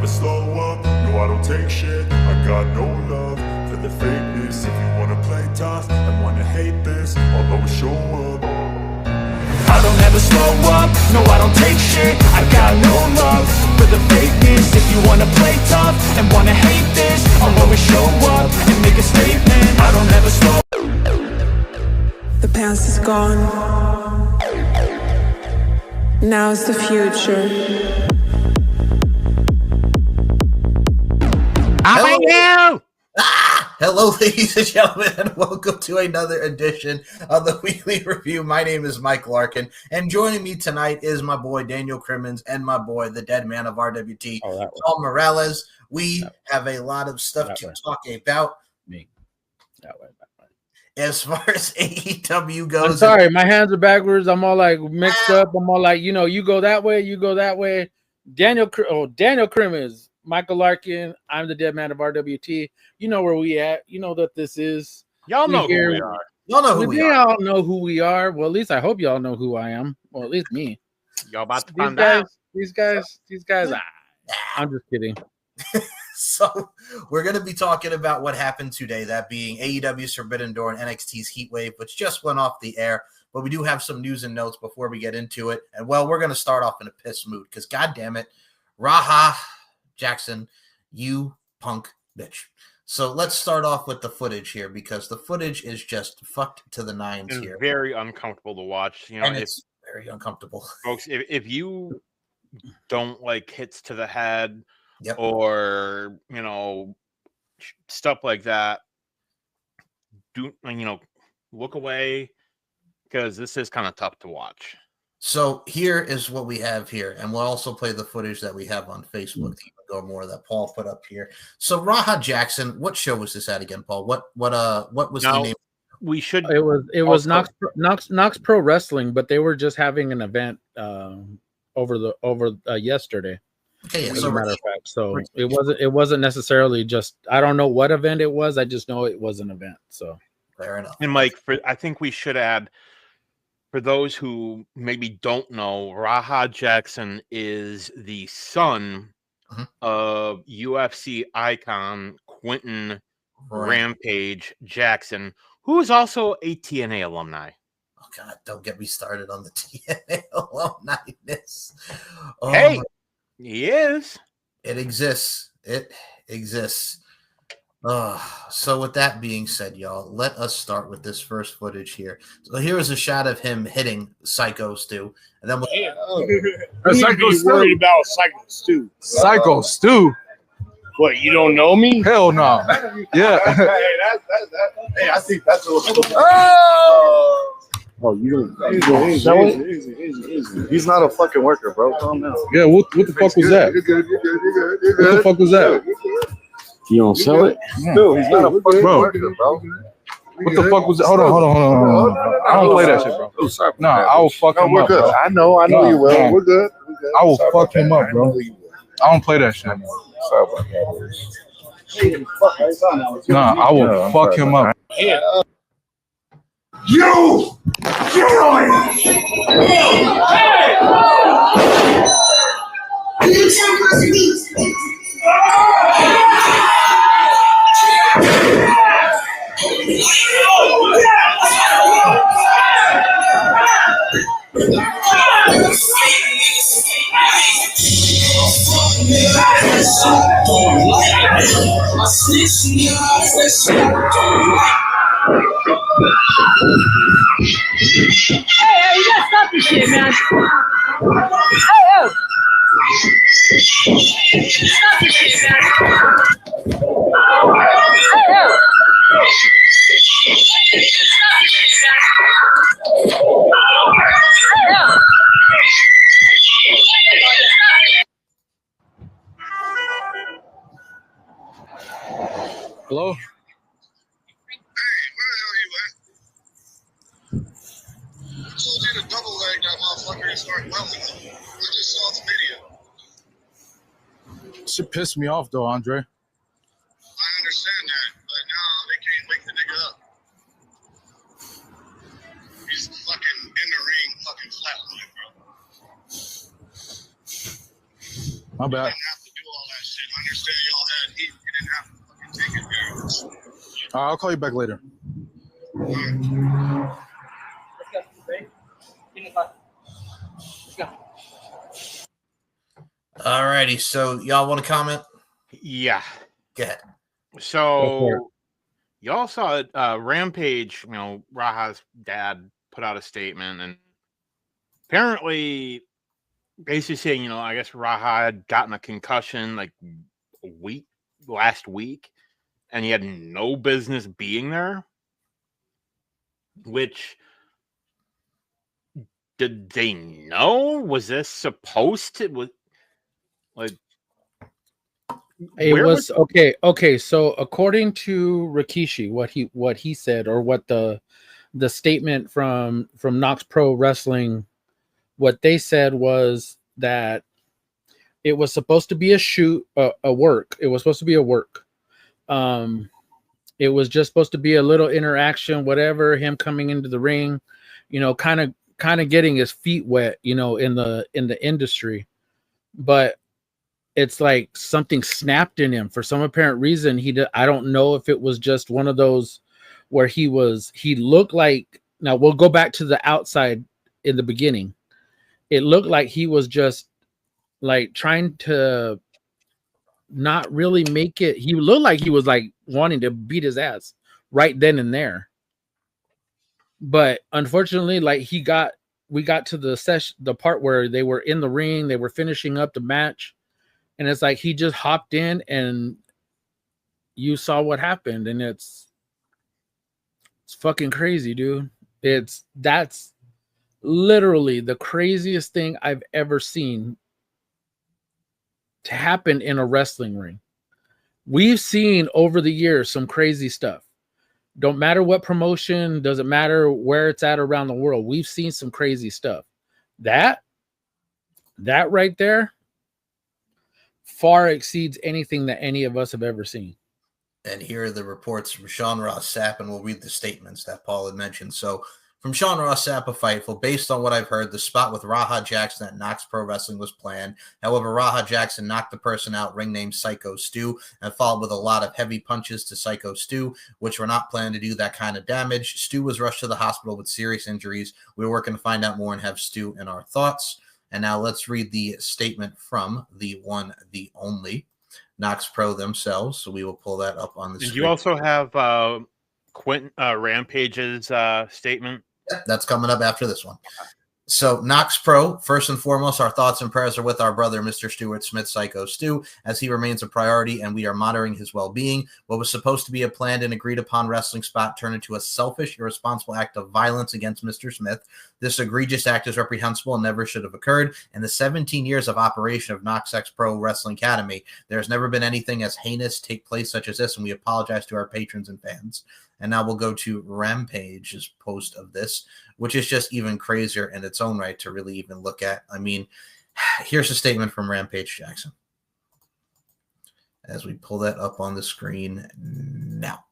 never slow up, no I don't take shit. I got no love for the fakeness. If you wanna play tough and wanna hate this, I'll always show up. I don't ever slow up, no I don't take shit. I got no love for the fakeness. If you wanna play tough and wanna hate this, I'll always show up and make a statement. I don't ever slow up. The past is gone. Now's the future. Hello, ladies and gentlemen, and welcome to another edition of the Weekly Review. My name is Mike Larkin, and joining me tonight is my boy Daniel Crimmins and my boy, the dead man of RWT, Paul Morales. We have a lot of stuff to talk about. As far as AEW goes, I'm sorry, my hands are backwards. I'm all like mixed up. I'm all like, you go that way, you go that way. Daniel Crimmins, Michael Larkin. I'm the dead man of RWT. You know where we at. You know that this is. Y'all know who we are. Y'all know who we are. Y'all know who we are. Well, at least I hope y'all know who I am. Well, at least me. Y'all about to find out. These guys. I'm just kidding. So we're going to be talking about what happened today, that being AEW's Forbidden Door and NXT's Heat Wave, which just went off the air. But we do have some news and notes before we get into it. And, well, we're going to start off in a piss mood because, God damn it, Raha Jackson, you punk bitch. So let's start off with the footage here because the footage is just fucked to the nines it's here. Very uncomfortable to watch. And it's very uncomfortable. Folks, if you don't like hits to the head, yep, or stuff like that, look away because this is kind of tough to watch. So here is what we have here, and we'll also play the footage that we have on Facebook to even go more that Paul put up here. So Raha Jackson, what show was this at again, Paul? What was the name? We should. It was Knox Pro Wrestling, but they were just having an event over yesterday. Okay, yeah, as a matter of fact, so it wasn't necessarily just, I don't know what event it was. I just know it was an event. So fair enough. And Mike, I think we should add, for those who maybe don't know, Raha Jackson is the son of UFC icon Quentin Rampage Jackson, who is also a TNA alumni. Oh God, don't get me started on the TNA alumni-ness. Oh, hey. He is. It exists. It exists. So with that being said, y'all, let us start with this first footage here. So here is a shot of him hitting Psycho Stu. And then Psycho Stu. Worried about Psycho Stu. Psycho Stu? What, you don't know me? Hell no. Yeah. Hey, I think that's a little... Oh, you don't show it? Easy. He's not a fucking worker, bro. Calm down. Yeah, what the fuck was that? You're good. What the fuck was that? You don't sell it? No, he's not a fucking worker, bro. What the fuck was that? Hold on. I don't play that shit, bro. Oh, sorry. No, I will fuck him up, bro. I know you will. No. We're good. I will fuck him up, bro. I don't play that shit. Sorry about that. Nah, I will fuck him up. You! Hey, you gotta stop this shit, man. Hey. Stop this shit, man. Hello? Told you to double leg that motherfucker and start welding him. I just saw the video. Shit pissed me off though, Andre. I understand that, but now they can't wake the nigga up. He's fucking in the ring, fucking flatline, bro. My bad. You didn't have to do all that shit. I'll call you back later. Let's go. Ready? Give me a clock. Let's go. All righty. So y'all want to comment? Yeah. Go ahead. So you all saw Rampage, Raha's dad put out a statement and apparently basically saying, I guess Raha had gotten a concussion like last week and he had no business being there. Which, did they know? Was this supposed to okay. So according to Rikishi, what he said, or what the statement from Knox Pro Wrestling, what they said was that it was supposed to be a work. It was supposed to be a work. It was just supposed to be a little interaction, whatever, him coming into the ring, kind of getting his feet wet, in the industry. But it's like something snapped in him for some apparent reason. I don't know if it was just one of those where he looked like, now we'll go back to the outside in the beginning. It looked like he was just like trying to not really make it. He looked like he was like wanting to beat his ass right then and there. But unfortunately, like we got to the part where they were in the ring, they were finishing up the match. And it's like he just hopped in and you saw what happened. And it's fucking crazy, dude. That's literally the craziest thing I've ever seen to happen in a wrestling ring. We've seen over the years some crazy stuff. Don't matter what promotion, doesn't matter where it's at around the world. We've seen some crazy stuff. That right there far exceeds anything that any of us have ever seen. And here are the reports from Sean Ross Sapp, and we'll read the statements that Paul had mentioned. So from Sean Ross Sapp of Fightful, based on what I've heard, the spot with Raha Jackson at Knox Pro Wrestling was planned. However, Raha Jackson knocked the person out, ring named Psycho Stu, and followed with a lot of heavy punches to Psycho Stu, which were not planned to do that kind of damage. Stu was rushed to the hospital with serious injuries. We're working to find out more and have Stu in our thoughts. And now let's read the statement from the one, the only Knox Pro themselves. So we will pull that up on the screen. Did you also have Quentin Rampage's statement? Yep, that's coming up after this one. So Knox Pro, first and foremost, our thoughts and prayers are with our brother, Mr. Stuart Smith, Psycho Stu, as he remains a priority and we are monitoring his well-being. What was supposed to be a planned and agreed upon wrestling spot turned into a selfish, irresponsible act of violence against Mr. Smith. This egregious act is reprehensible and never should have occurred. In the 17 years of operation of Knox X Pro Wrestling Academy, there has never been anything as heinous take place such as this, and we apologize to our patrons and fans. And now we'll go to Rampage's post of this, which is just even crazier in its own right to really even look at. I mean, here's a statement from Rampage Jackson. As we pull that up on the screen now.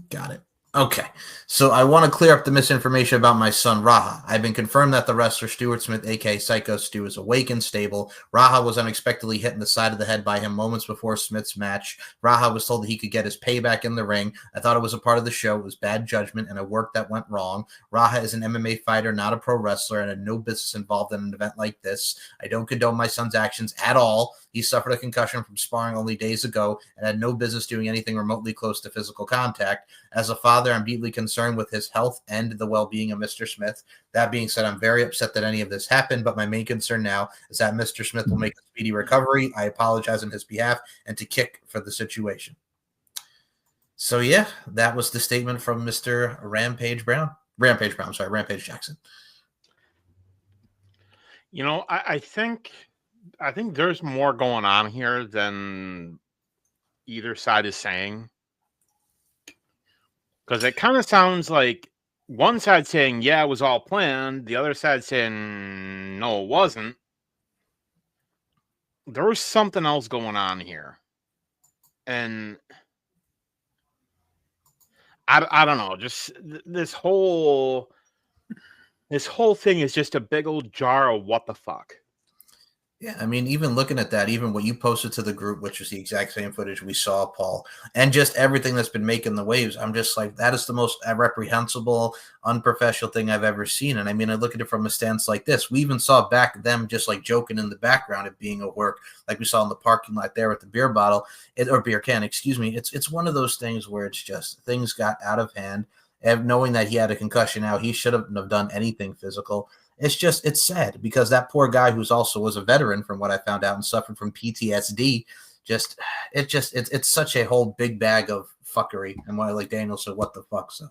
Got it. Okay, so I want to clear up the misinformation about my son, Raha. I've been confirmed that the wrestler Stuart Smith, a.k.a. Psycho Stu, is awake and stable. Raha was unexpectedly hit in the side of the head by him moments before Smith's match. Raha was told that he could get his payback in the ring. I thought it was a part of the show. It was bad judgment and a work that went wrong. Raha is an MMA fighter, not a pro wrestler, and had no business involved in an event like this. I don't condone my son's actions at all. He suffered a concussion from sparring only days ago and had no business doing anything remotely close to physical contact. As a father, I'm deeply concerned with his health and the well-being of Mr. Smith. That being said, I'm very upset that any of this happened, but my main concern now is that Mr. Smith will make a speedy recovery. I apologize on his behalf and to kick for the situation. So, yeah, that was the statement from Mr. Rampage Jackson. You know, I think there's more going on here than either side is saying. Because it kind of sounds like one side saying, yeah, it was all planned. The other side saying, no, it wasn't. There was something else going on here. And I don't know. Just this whole thing is just a big old jar of what the fuck. Yeah, I mean, even looking at that, even what you posted to the group, which was the exact same footage we saw, Paul, and just everything that's been making the waves, I'm just like, that is the most reprehensible, unprofessional thing I've ever seen. And I mean, I look at it from a stance like this. We even saw back them just like joking in the background of being a work, like we saw in the parking lot there with the beer bottle or beer can, excuse me. It's one of those things where it's just things got out of hand. And knowing that he had a concussion now, he shouldn't have done anything physical. It's sad because that poor guy who's also was a veteran from what I found out and suffered from PTSD. It's such a whole big bag of fuckery. And why, like Daniel said, what the fuck? So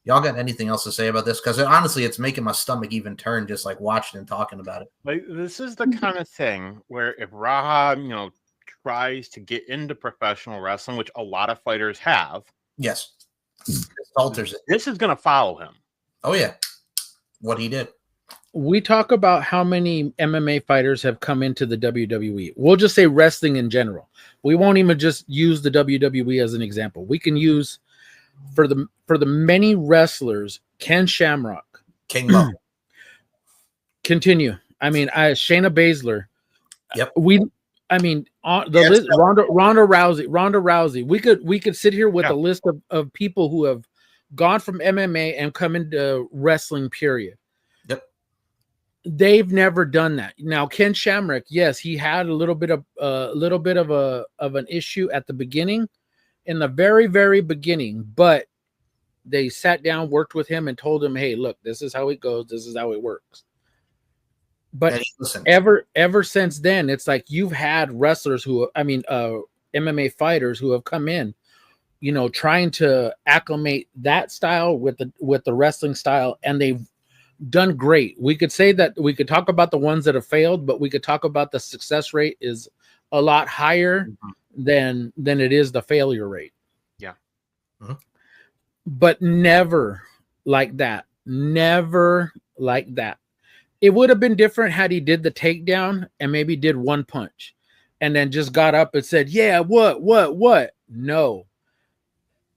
y'all got anything else to say about this? Because honestly, it's making my stomach even turn just like watching and talking about it. Like, this is the kind of thing where if Raha, tries to get into professional wrestling, which a lot of fighters have, yes, this alters it. This is going to follow him. Oh yeah, what he did. We talk about how many MMA fighters have come into the WWE. We'll just say wrestling in general. We won't even just use the WWE as an example. We can use for the many wrestlers, Ken Shamrock, King Mo. Continue. I mean, Shayna Baszler. Yep. On the list, Ronda Rousey. We could sit here with a list of people who have gone from MMA and come into wrestling. Period. They've never done that. Now, Ken Shamrock, yes, he had a little bit of an issue at the beginning, in the very, very beginning, but they sat down, worked with him, and told him, "Hey, look, this is how it goes. This is how it works." But ever since then, it's like you've had wrestlers MMA fighters who have come in, trying to acclimate that style with the wrestling style, and they've done great. We could say that we could talk about the ones that have failed, but we could talk about the success rate is a lot higher than it is the failure rate. Yeah. Mm-hmm. But never like that. Never like that. It would have been different had he did the takedown and maybe did one punch and then just got up and said, "Yeah, what? No.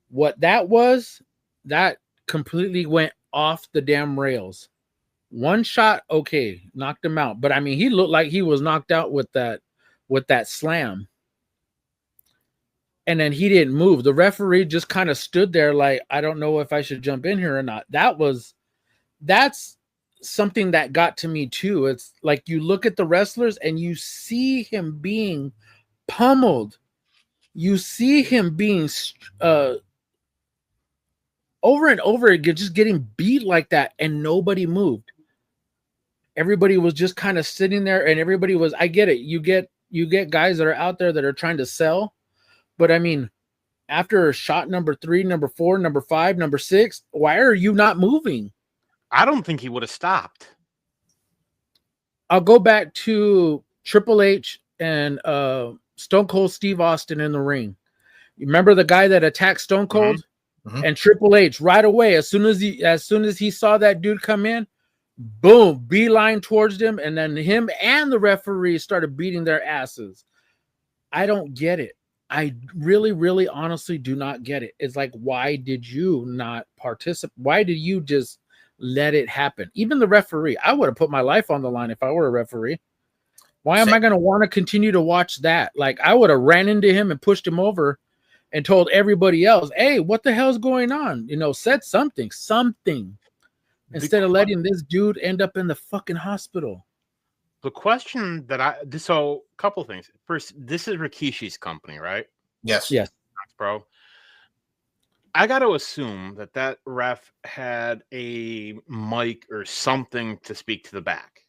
What that was, that completely went off the damn rails. One shot, okay, knocked him out. But I mean, he looked like he was knocked out with that slam. And then he didn't move. The referee just kind of stood there like, I don't know if I should jump in here or not. That's something that got to me too. It's like you look at the wrestlers and you see him being pummeled. You see him being over and over again, just getting beat like that, and nobody moved. Everybody was just kind of sitting there, and everybody was, I get it. You get guys that are out there that are trying to sell, but I mean, after shot number 3, number 4, number 5, number 6, why are you not moving? I don't think he would have stopped. I'll go back to Triple H and Stone Cold Steve Austin in the ring. You remember the guy that attacked Stone Cold? Mm-hmm. And Triple H right away, as soon as he saw that dude come in, boom, beeline towards him, and then him and the referee started beating their asses. I don't get it. I really, really honestly do not get it. It's like, why did you not participate? Why did you just let it happen? Even the referee, I would have put my life on the line if I were a referee. Why am I going to want to continue to watch that? Like, I would have ran into him and pushed him over and told everybody else, "Hey, what the hell's going on?" Said something, instead of letting this dude end up in the fucking hospital. The question that a couple things. First, this is Rikishi's company, right? Yes. Bro. I got to assume that ref had a mic or something to speak to the back.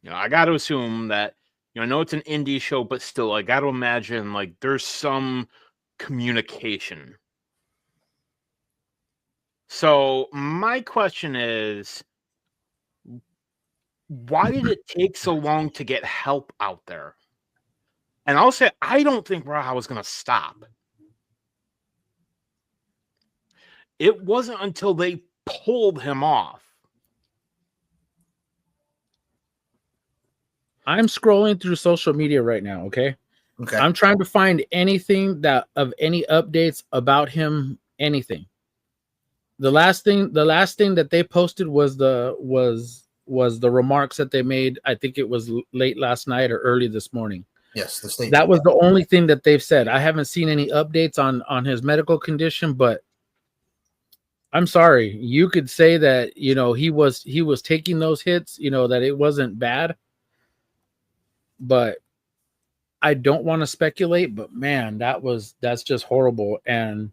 I got to assume that, I know it's an indie show, but still, I got to imagine like there's some communication. So my question is, why did it take so long to get help out there? And I'll say, I don't think Raha was going to stop. It wasn't until they pulled him off. I'm scrolling through social media right now, okay? I'm trying to find anything of any updates about him, anything. The last thing that they posted was was the remarks that they made. I think it was late last night or early this morning. Yes, the statement. That was the only thing that they've said. I haven't seen any updates on his medical condition, but I'm sorry. You could say that, you know, he was taking those hits, you know, that it wasn't bad. But I don't want to speculate, but man, that's just horrible. And,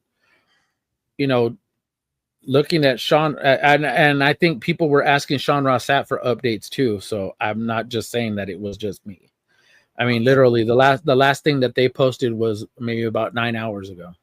you know, looking at Sean, and I think people were asking Sean Rossat for updates too. So I'm not just saying that it was just me. I mean, literally the last thing that they posted was maybe about 9 hours ago.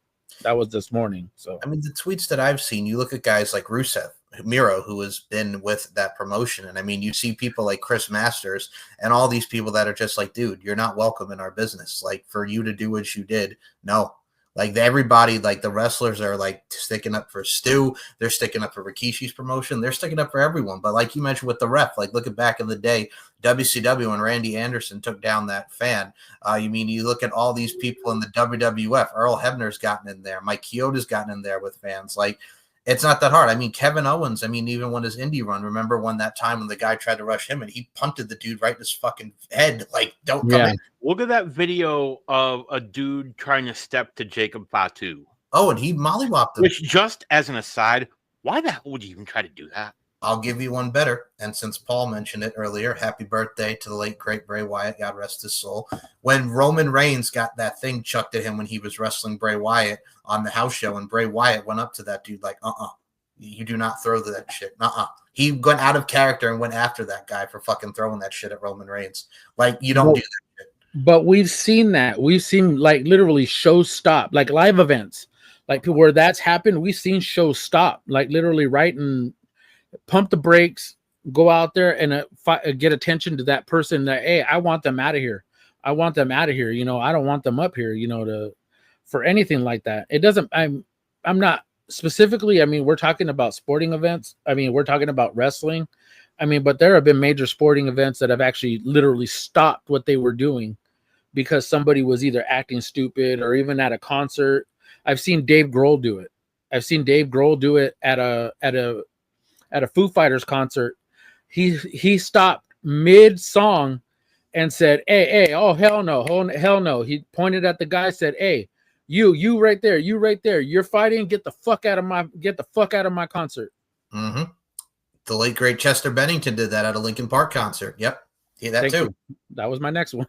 That was this morning. So I mean, the tweets that I've seen, you look at guys like Rusev, Miro, who has been with that promotion, and I mean, you see people like Chris Masters and all these people that are just like, dude, you're not welcome in our business. Like, for you to do what you did, no. Like, everybody, like the wrestlers are like sticking up for Stu. They're sticking up for Rikishi's promotion. They're sticking up for everyone. But like you mentioned with the ref, like looking back in the day, WCW when Randy Anderson took down that fan. You look at all these people in the WWF. Earl Hebner's gotten in there. Mike Chioda's gotten in there with fans. Like, it's not that hard. I mean, Kevin Owens, even when his indie run, remember when that time when the guy tried to rush him and he punted the dude right in his fucking head? Like, don't come in. Look at that video of a dude trying to step to Jacob Fatu. Oh, and he mollywopped him. Which, just as an aside, why the hell would you even try to do that? I'll give you one better. And since Paul mentioned it earlier, happy birthday to the late, great Bray Wyatt. God rest his soul. When Roman Reigns got that thing chucked at him when he was wrestling Bray Wyatt on the house show, and Bray Wyatt went up to that dude like, you do not throw that shit. He went out of character and went after that guy for fucking throwing that shit at Roman Reigns. Like, you don't do that shit. But we've seen that. We've seen, like, literally shows stop, like live events, like where that's happened. We've seen shows stop, like literally right and pump the brakes, go out there and get attention to that person that, hey, I want them out of here. I want them out of here. You know, I don't want them up here, you know, for anything like that. It doesn't, I'm not specifically, we're talking about sporting events. We're talking about wrestling. But there have been major sporting events that have actually literally stopped what they were doing because somebody was either acting stupid or even at a concert. I've seen Dave Grohl do it. I've seen Dave Grohl do it at a Foo Fighters concert. He stopped mid song and said, hey, oh, hell no. He pointed at the guy, said, hey, you right there, you're fighting, get the fuck out of my concert. Mm-hmm. The late great Chester Bennington did that at a Linkin Park concert. Yep. Yeah, that too. That was my next one.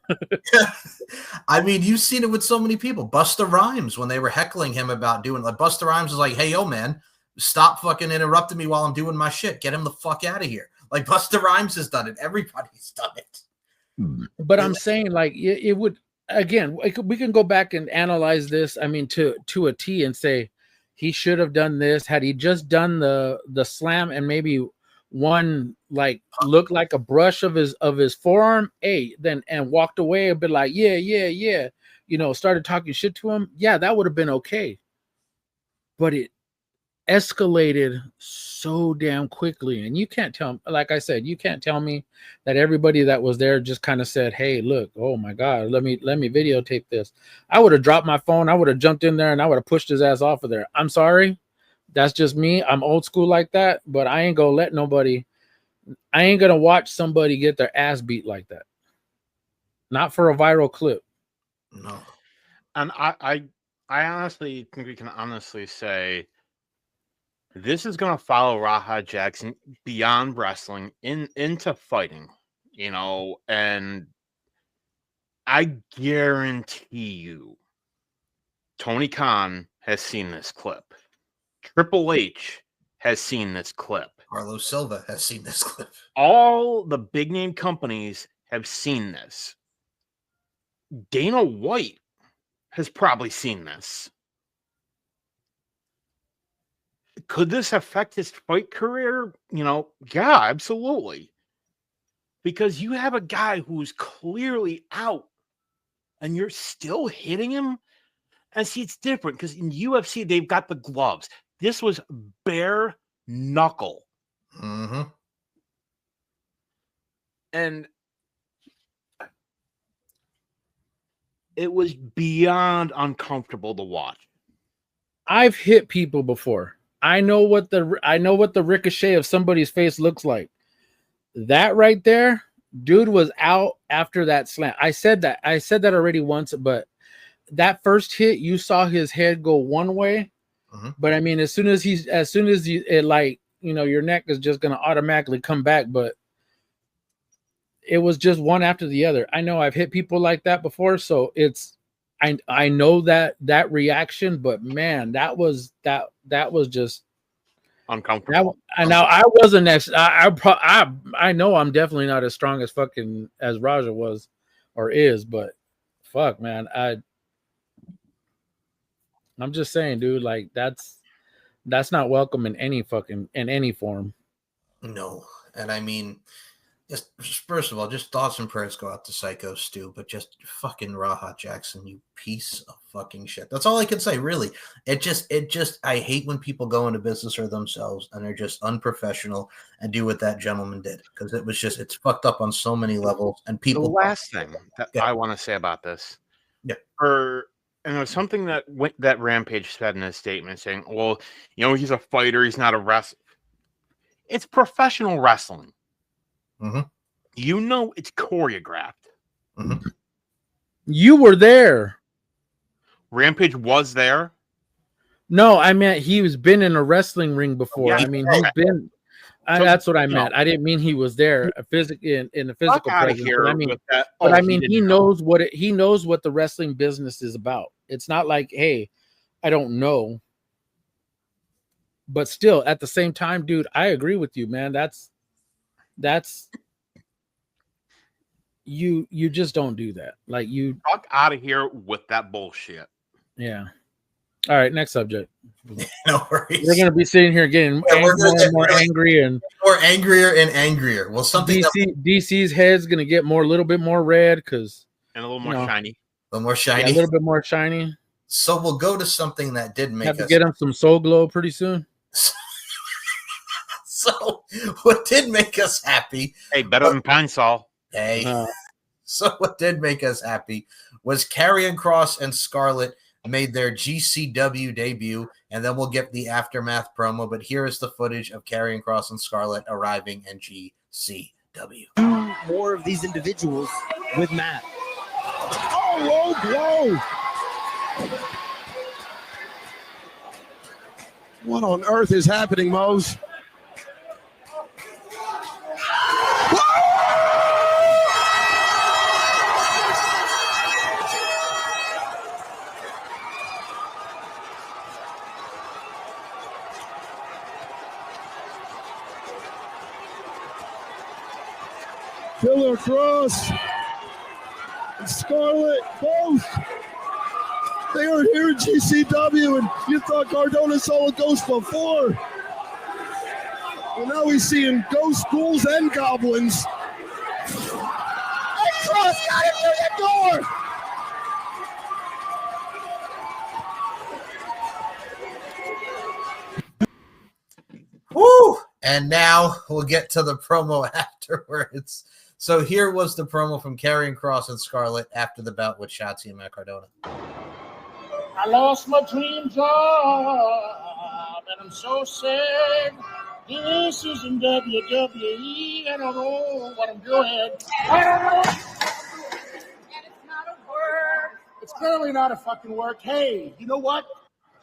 You've seen it with so many people. Busta Rhymes, when they were heckling him about doing, like, Busta Rhymes was like, hey, yo, man, stop fucking interrupting me while I'm doing my shit. Get him the fuck out of here. Like, Busta Rhymes has done it. Everybody's done it. But I'm saying, like, it would, again, we can go back and analyze this, to a T and say he should have done this. Had he just done the slam and maybe one, like, looked like a brush of his forearm, and walked away a bit like, yeah, you know, started talking shit to him, that would have been okay. But it escalated so damn quickly, and you can't tell, like I said, you can't tell me that everybody that was there just kind of said, hey, look, oh my god, let me videotape this. I would have dropped my phone, I would have jumped in there, and I would have pushed his ass off of there. I'm sorry, that's just me. I'm old school like that, but I ain't gonna watch somebody get their ass beat like that. Not for a viral clip. No. And I honestly think we can honestly say this is going to follow Raja Jackson beyond wrestling into fighting, you know, and I guarantee you Tony Khan has seen this clip. Triple H has seen this clip. Carlos Silva has seen this clip. All the big name companies have seen this. Dana White has probably seen this. Could this affect his fight career? You know, yeah, absolutely. Because you have a guy who's clearly out and you're still hitting him. And see, it's different because in UFC, they've got the gloves. This was bare knuckle. Mm-hmm. And it was beyond uncomfortable to watch. I've hit people before. I know what the ricochet of somebody's face looks like. that right there, dude was out after that slam. I said that already once, but that first hit, you saw his head go one way. But I mean, as soon as it, like, you know, your neck is just gonna automatically come back. But it was just one after the other. I know I've hit people like that before, so I know that reaction. But man, that was just uncomfortable. Now I wasn't next. I know I'm definitely not as strong as Raja was or is, but fuck, man, I'm just saying, dude, like that's not welcome in any form. No. And I mean, just first of all, just thoughts and prayers go out to Psycho Stu, but just fucking Raha Jackson, you piece of fucking shit. That's all I can say, really. It just I hate when people go into business for themselves and they're just unprofessional and do what that gentleman did, because it's fucked up on so many levels. And people. The last thing that I want to say about this, and it was something that Rampage said in his statement, saying, "Well, you know, he's a fighter, he's not a wrestler." It's professional wrestling. You know, it's choreographed. You were there. Rampage was there. No, I meant he's been in a wrestling ring before. I mean, he's been. That's what I meant. I didn't mean he was there in the physical presence. But I mean, he knows what the wrestling business is about. It's not like, hey, I don't know. But still, at the same time, dude, I agree with you, man. That's you just don't do that. Like, you fuck out of here with that bullshit. Yeah. All right, next subject. No worries. We're gonna be sitting here getting more angry and more angrier and angrier. Well, something DC's head's gonna get a little bit more red because and a little more shiny. A little more shiny. Yeah, a little bit more shiny. So we'll go to something that did make us get him some Soul Glow pretty soon. So what did make us happy? Hey, better than Pine Sol. Hey. So what did make us happy was Karrion Kross and Scarlett made their GCW debut, and then we'll get the aftermath promo. But here is the footage of Karrion Kross and Scarlett arriving in GCW. More of these individuals with Matt. Oh, low blow. What on earth is happening, Mose? Killer Kross and Scarlett both. They are here in GCW, and you thought Cardona saw a ghost before. Well, now we're seeing ghosts, ghouls, and goblins. And Kross got him through the door. Woo! And now we'll get to the promo afterwards. So here was the promo from Karrion Kross and Scarlett after the bout with Shotzi and Matt Cardona. I lost my dream job, and I'm so sad. This isn't WWE. I don't know what I'm doing. I don't know. And it's not a work. It's clearly not a fucking work. Hey, you know what?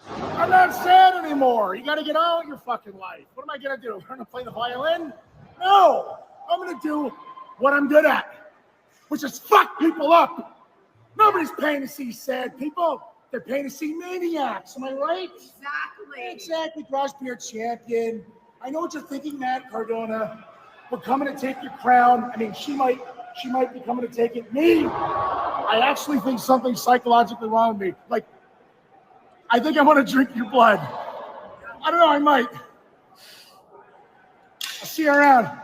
I'm not sad anymore. You got to get on with your fucking life. What am I going to do? Learn to play the violin? No. I'm going to do what I'm good at, which is fuck people up. Nobody's paying to see sad people. They're paying to see maniacs. Am I right? Exactly. Crossbeard champion. I know what you're thinking, Matt Cardona. We're coming to take your crown. I mean, she might be coming to take it. Me, I actually think something's psychologically wrong with me. Like, I think I want to drink your blood. I don't know. I might. I'll see you around.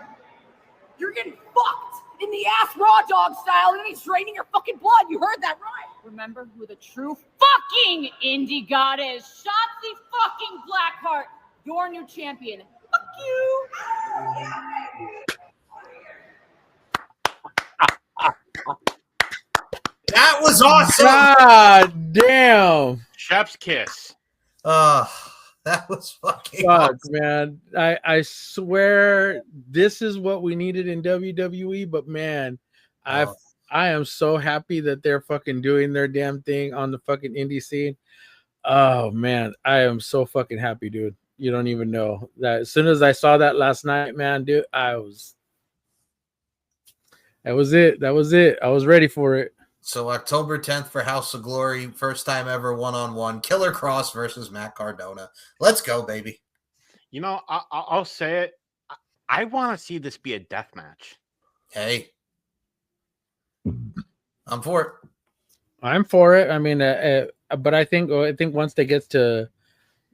You're getting fucked in the ass raw dog style, and then he's draining your fucking blood. You heard that right. Remember who the true fucking indie god is. Shotzi fucking Blackheart, your new champion. Fuck you. That was awesome. God damn. Chef's kiss. That was fucking Fuck, awesome. man. I swear this is what we needed in WWE, but man, I am so happy that they're fucking doing their damn thing on the fucking indie scene. Oh man, I am so fucking happy, dude. You don't even know that. As soon as I saw that last night, man, dude, that was it. That was it. I was ready for it. So October 10th for House of Glory, first time ever one-on-one, Killer Cross versus Matt Cardona. Let's go, baby. You know, I'll say it. I want to see this be a death match. Hey, I'm for it. I'm for it. I mean, but I think once they get to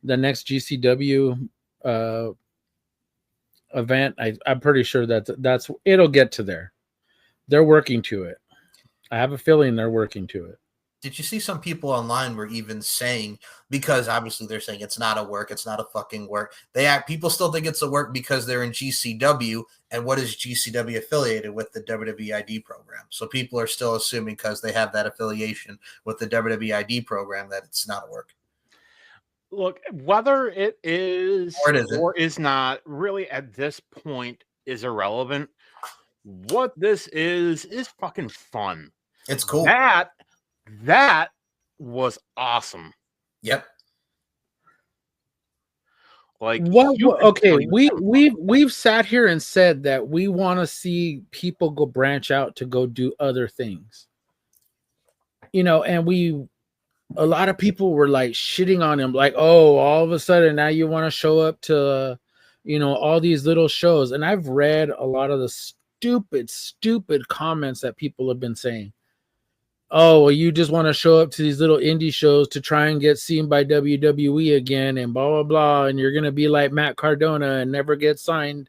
the next GCW event, I'm pretty sure that's it'll get to there. They're working to it. I have a feeling they're working to it. Did you see some people online were even saying, because obviously they're saying it's not a work, it's not a fucking work. People still think it's a work because they're in GCW, and what is GCW affiliated with? The WWE ID program. So people are still assuming because they have that affiliation with the WWE ID program that it's not a work. Look, whether it is or is not, really at this point is irrelevant. What this is fucking fun. It's cool. That was awesome. Yep. Like okay, we've sat here and said that we want to see people go branch out to go do other things. You know, and a lot of people were like shitting on him, like, oh, all of a sudden now you want to show up to, you know, all these little shows. And I've read a lot of the stupid comments that people have been saying. Oh, well, you just want to show up to these little indie shows to try and get seen by WWE again and blah, blah, blah. And you're going to be like Matt Cardona and never get signed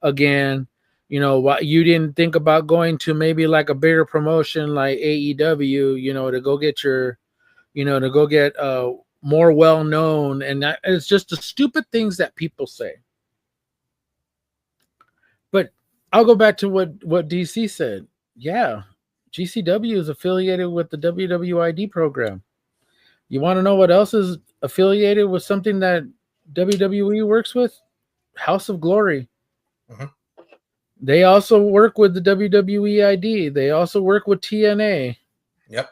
again. You know, what you didn't think about going to maybe like a bigger promotion like AEW, you know, to go get more well known. And it's just the stupid things that people say. But I'll go back to what DC said. Yeah. GCW is affiliated with the WWID program. You want to know what else is affiliated with something that WWE works with? House of Glory. Mm-hmm. They also work with the WWEID. They also work with TNA. Yep.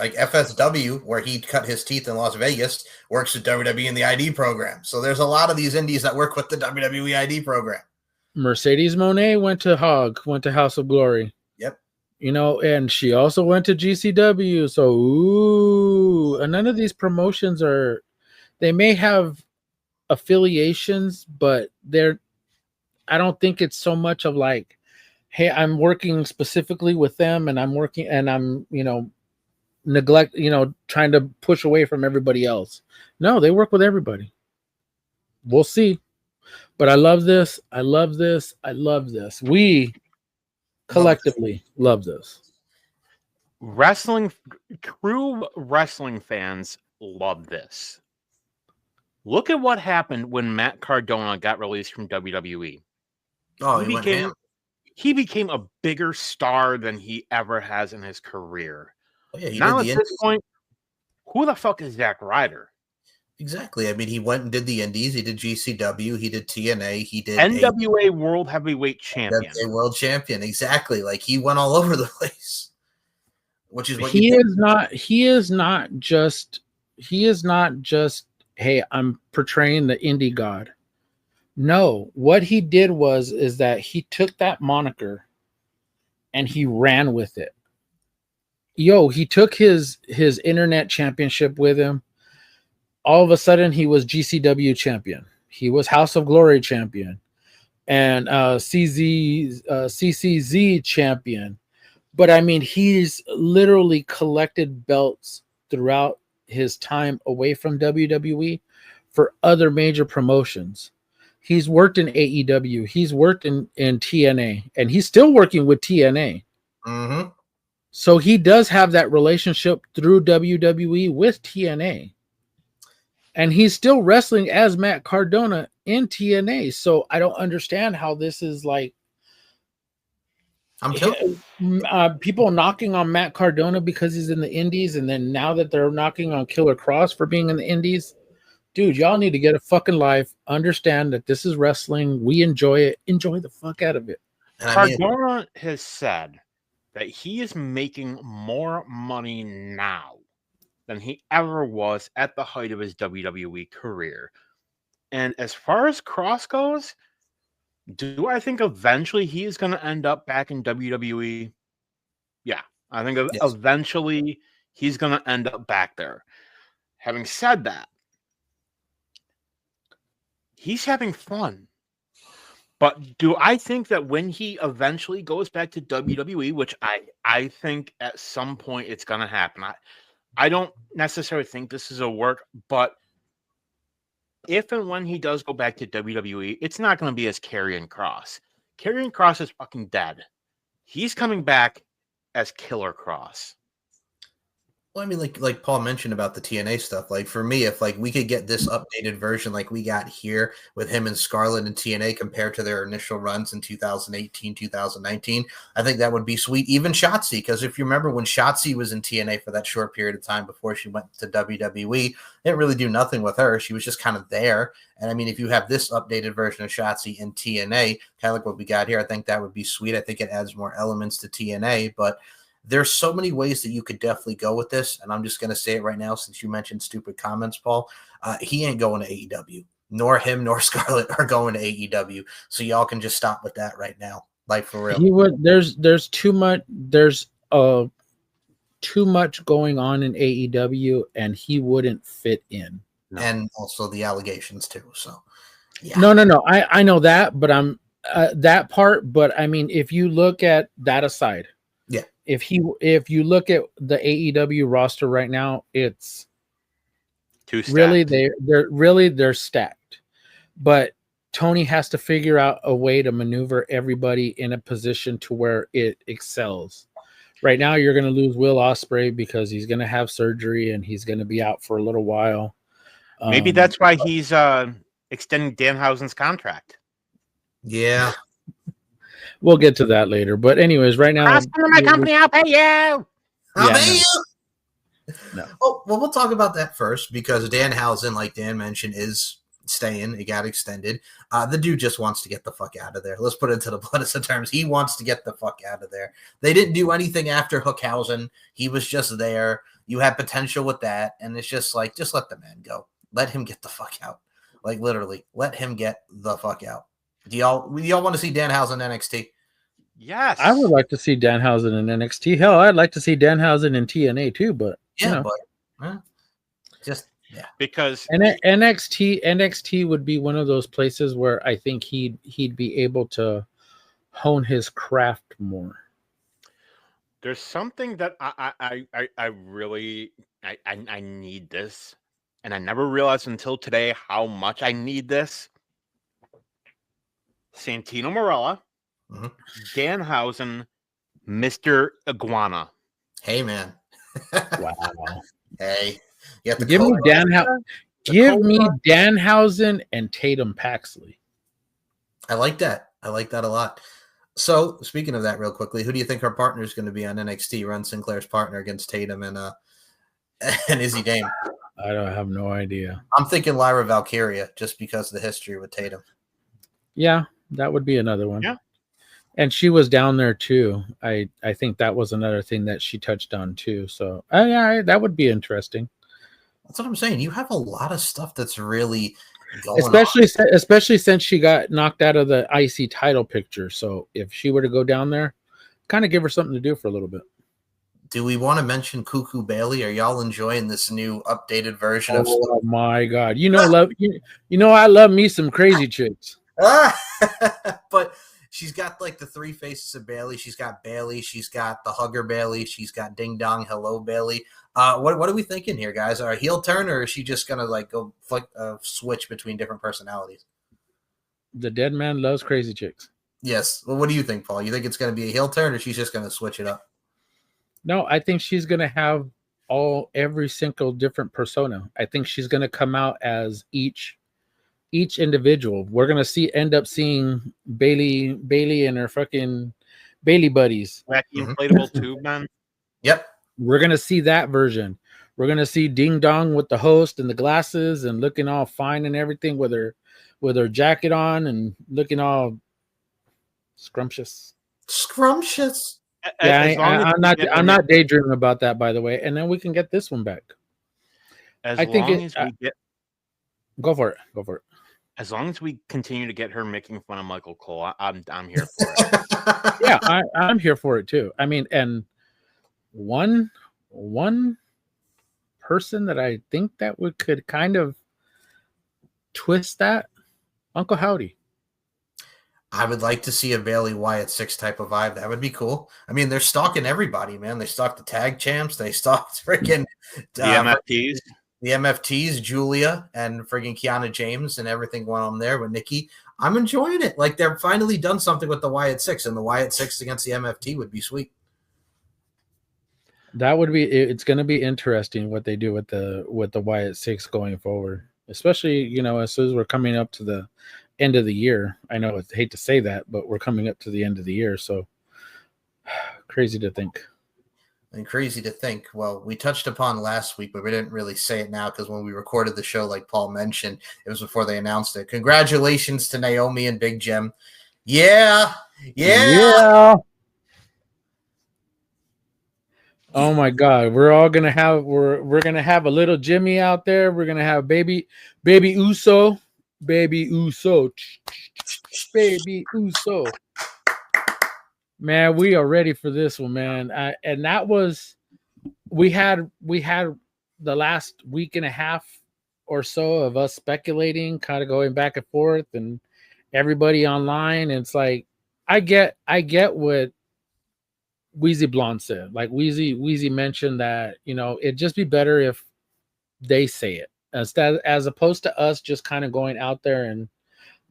Like FSW, where he cut his teeth in Las Vegas, works with WWE in the ID program. So there's a lot of these indies that work with the WWE ID program. Mercedes Moné went to House of Glory. Yep. You know, and she also went to GCW. So, and none of these promotions they may have affiliations, but I don't think it's so much of like, hey, I'm working specifically with them and I'm, you know, trying to push away from everybody else. No, they work with everybody. We'll see. But I love this. I love this. I love this. We collectively love this. True wrestling fans love this. Look at what happened when Matt Cardona got released from WWE. Oh, he became a bigger star than he ever has in his career. Oh, yeah, now at this point, who the fuck is Zack Ryder? Exactly. I mean, he went and did the indies. He did GCW. He did TNA. He did NWA World Heavyweight Champion. NWA World Champion. Exactly. Like he went all over the place. Which is what he is not just, hey, I'm portraying the indie god. No, what he did is that he took that moniker and he ran with it. He took his internet championship with him. All of a sudden, he was GCW champion. He was House of Glory champion, and CCZ champion. But I mean, he's literally collected belts throughout his time away from WWE for other major promotions. He's worked in AEW. He's worked in TNA, and he's still working with TNA. Mm-hmm. So he does have that relationship through WWE with TNA. And he's still wrestling as Matt Cardona in TNA. So I don't understand how this is like people knocking on Matt Cardona because he's in the indies. And then now that they're knocking on Killer Cross for being in the indies, Dude, y'all need to get a fucking life. Understand that this is wrestling. We enjoy it. Enjoy the fuck out of it. Cardona has said that he is making more money now than he ever was at the height of his WWE career. And as far as Cross goes, do I think eventually he is going to end up back in WWE? Yeah, I think eventually he's going to end up back there. Having said that, he's having fun. But do I think that when he eventually goes back to WWE, which I think at some point it's going to happen. I don't necessarily think this is a work, but if and when he does go back to WWE, it's not going to be as Karrion Kross. Karrion Kross is fucking dead. He's coming back as Killer Kross. Well, I mean, like Paul mentioned about the TNA stuff. Like for me, if like we could get this updated version like we got here with him and Scarlett and TNA compared to their initial runs in 2018, 2019, I think that would be sweet. Even Shotzi, because if you remember when Shotzi was in TNA for that short period of time before she went to WWE, it didn't really do nothing with her. She was just kind of there. And I mean, if you have this updated version of Shotzi in TNA, kind of like what we got here, I think that would be sweet. I think it adds more elements to TNA, but there's so many ways that you could definitely go with this, and I'm just going to say it right now since you mentioned stupid comments, Paul. He ain't going to AEW. Nor him nor Scarlett are going to AEW, so y'all can just stop with that right now. Like for real. He would. There's too much. There's too much going on in AEW, and he wouldn't fit in. No. And also the allegations too. So yeah. No. I know that, but I'm that part. But I mean, if you look at that aside. Yeah. If you look at the AEW roster right now, it's too stacked. Really they're stacked. But Tony has to figure out a way to maneuver everybody in a position to where it excels. Right now, you're going to lose Will Ospreay because he's going to have surgery and he's going to be out for a little while. Maybe that's why he's extending Danhausen's contract. Yeah. We'll get to that later. But anyways, right now, my company, I'll pay you. I'll pay you. No. Oh, well, we'll talk about that first because Danhausen, like Dan mentioned, is staying. It got extended. The dude just wants to get the fuck out of there. Let's put it into the bluntest of terms. He wants to get the fuck out of there. They didn't do anything after Hookhausen. He was just there. You had potential with that. And it's just like, just let the man go. Let him get the fuck out. Like literally, let him get the fuck out. Do y'all want to see Danhausen NXT? Yes. I would like to see Danhausen in NXT. Hell, I'd like to see Danhausen in TNA too, but yeah, just yeah. Because NXT would be one of those places where I think he'd be able to hone his craft more. There's something that I really need this, and I never realized until today how much I need this. Santino Marella, Danhausen, Mr. Iguana. Hey, man. Wow. Hey. Give me Danhausen and Tatum Paxley. I like that. I like that a lot. So, speaking of that real quickly, who do you think our partner is going to be on NXT? Ron Sinclair's partner against Tatum and Izzy Dame. I don't have no idea. I'm thinking Lyra Valkyria just because of the history with Tatum. Yeah. That would be another one. Yeah. And she was down there too. I think that was another thing that she touched on too. So yeah, that would be interesting. That's what I'm saying. You have a lot of stuff that's really going especially since she got knocked out of the IC title picture. So if she were to go down there, kind of give her something to do for a little bit. Do we want to mention Cuckoo Bailey? Are y'all enjoying this new updated version of? Oh my God! You know, I love me some crazy chicks. But she's got like the three faces of Bailey. She's got Bailey. She's got the Hugger Bailey. She's got Ding Dong Hello Bailey. What are we thinking here, guys? Are a heel turn or is she just gonna like go switch between different personalities? The dead man loves crazy chicks. Yes. Well, what do you think, Paul? You think it's gonna be a heel turn or she's just gonna switch it up? No, I think she's gonna have every single different persona. I think she's gonna come out as each individual. We're gonna end up seeing Bailey and her fucking Bailey buddies. Wacky inflatable tube man. Yep. We're gonna see that version. We're gonna see Ding Dong with the host and the glasses and looking all fine and everything with her jacket on and looking all scrumptious. Scrumptious. Yeah, I'm not daydreaming about that, by the way. And then we can get this one back. Go for it. Go for it. As long as we continue to get her making fun of Michael Cole, I'm here for it. Yeah, I'm here for it too. I mean, and one person that I think that we could kind of twist that, Uncle Howdy. I would like to see a Bailey Wyatt 6 type of vibe. That would be cool. I mean, they're stalking everybody, man. They stalked the tag champs. They stalked freaking the MFTs. The MFTs, Julia, and friggin' Kiana James and everything going on there with Nikki. I'm enjoying it. Like, they're finally done something with the Wyatt 6, and the Wyatt 6 against the MFT would be sweet. That would be. It's going to be interesting what they do with the Wyatt 6 going forward, especially as soon as we're coming up to the end of the year. I know I hate to say that, but we're coming up to the end of the year, so crazy to think. And crazy to think. Well, we touched upon last week, but we didn't really say it now because when we recorded the show, like Paul mentioned, it was before they announced it. Congratulations to Naomi and Big Jim. Yeah. Oh my God, we're gonna have a little Jimmy out there. We're gonna have baby Uso. Man, we are ready for this one, man. And that was we had the last week and a half or so of us speculating, kind of going back and forth, and everybody online. And it's like I get what Wheezy Blonde said. Like Wheezy mentioned that it'd just be better if they say it as opposed to us just kind of going out there and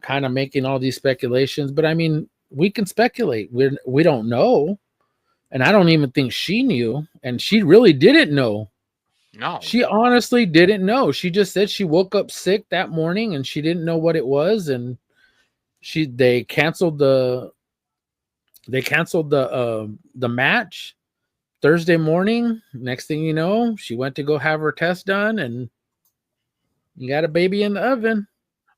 kind of making all these speculations. But I mean, we can speculate. We don't know. And I don't even think she knew. And she really didn't know. No. She honestly didn't know. She just said she woke up sick that morning and she didn't know what it was. And they canceled the match Thursday morning. Next thing you know, she went to go have her test done and you got a baby in the oven.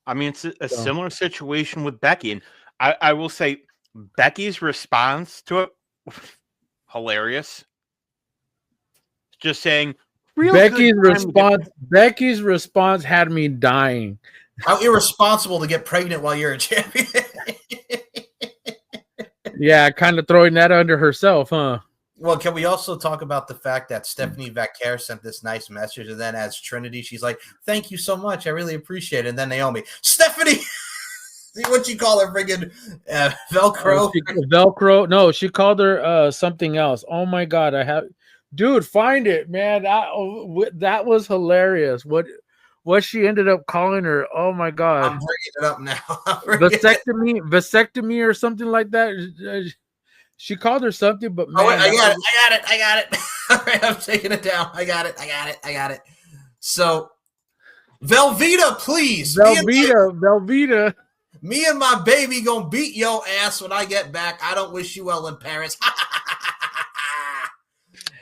I mean, it's a similar situation with Becky. And I will say Becky's response to it, hilarious. Just saying, Becky's response had me dying. How irresponsible to get pregnant while you're a champion. Yeah, kind of throwing that under herself, huh? Well, can we also talk about the fact that Stephanie Vaquer sent this nice message, and then as Trinity, she's like, "Thank you so much, I really appreciate it." And then Naomi, Stephanie, what you call her, friggin' Velcro? Velcro? No, she called her something else. Oh my God, dude, find it, man. That was hilarious. What she ended up calling her? Oh my God, I'm bringing it up now. Vasectomy or something like that. She called her something, but man, I got it. All right, I'm taking it down. I got it. So, Velveeta, please. Velveeta. Me and my baby gonna beat your ass when I get back. I don't wish you well in Paris.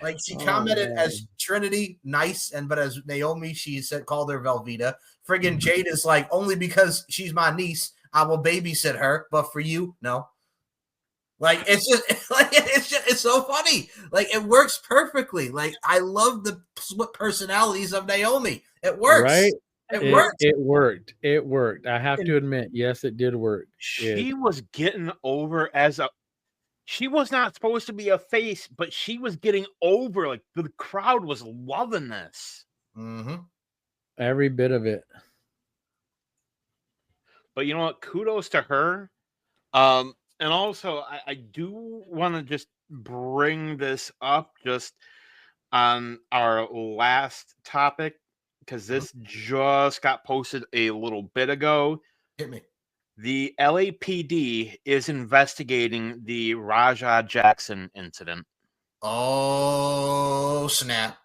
Like she commented as Trinity, nice, but as Naomi, she called her Velveeta. Friggin' Jade is like, only because she's my niece, I will babysit her, but for you, no. Like it's so funny. Like it works perfectly. Like I love the split personalities of Naomi. It works. Right? It works. It worked. I have to admit, yes, it did work. She was getting over she was not supposed to be a face, but she was getting over. Like the crowd was loving this. Mm-hmm. Every bit of it. But you know what? Kudos to her. And also, I do want to just bring this up just on our last topic, because this just got posted a little bit ago. Hit me. The LAPD is investigating the Raja Jackson incident. Oh, snap.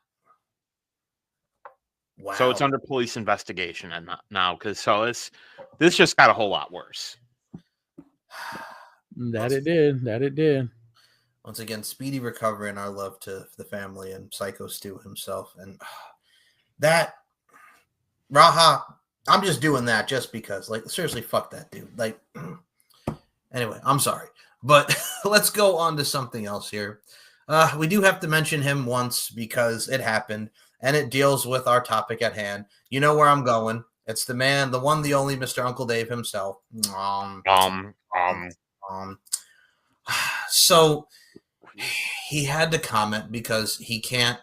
Wow. So it's under police investigation and not now, this just got a whole lot worse. That it did. Once again, speedy recovery and our love to the family and Psycho Stu himself. And that Raha, I'm just doing that just because. Like, seriously, fuck that dude. Like, anyway, I'm sorry. But let's go on to something else here. We do have to mention him once because it happened, and it deals with our topic at hand. You know where I'm going. It's the man, the one, the only Mr. Uncle Dave himself. So he had to comment because he can't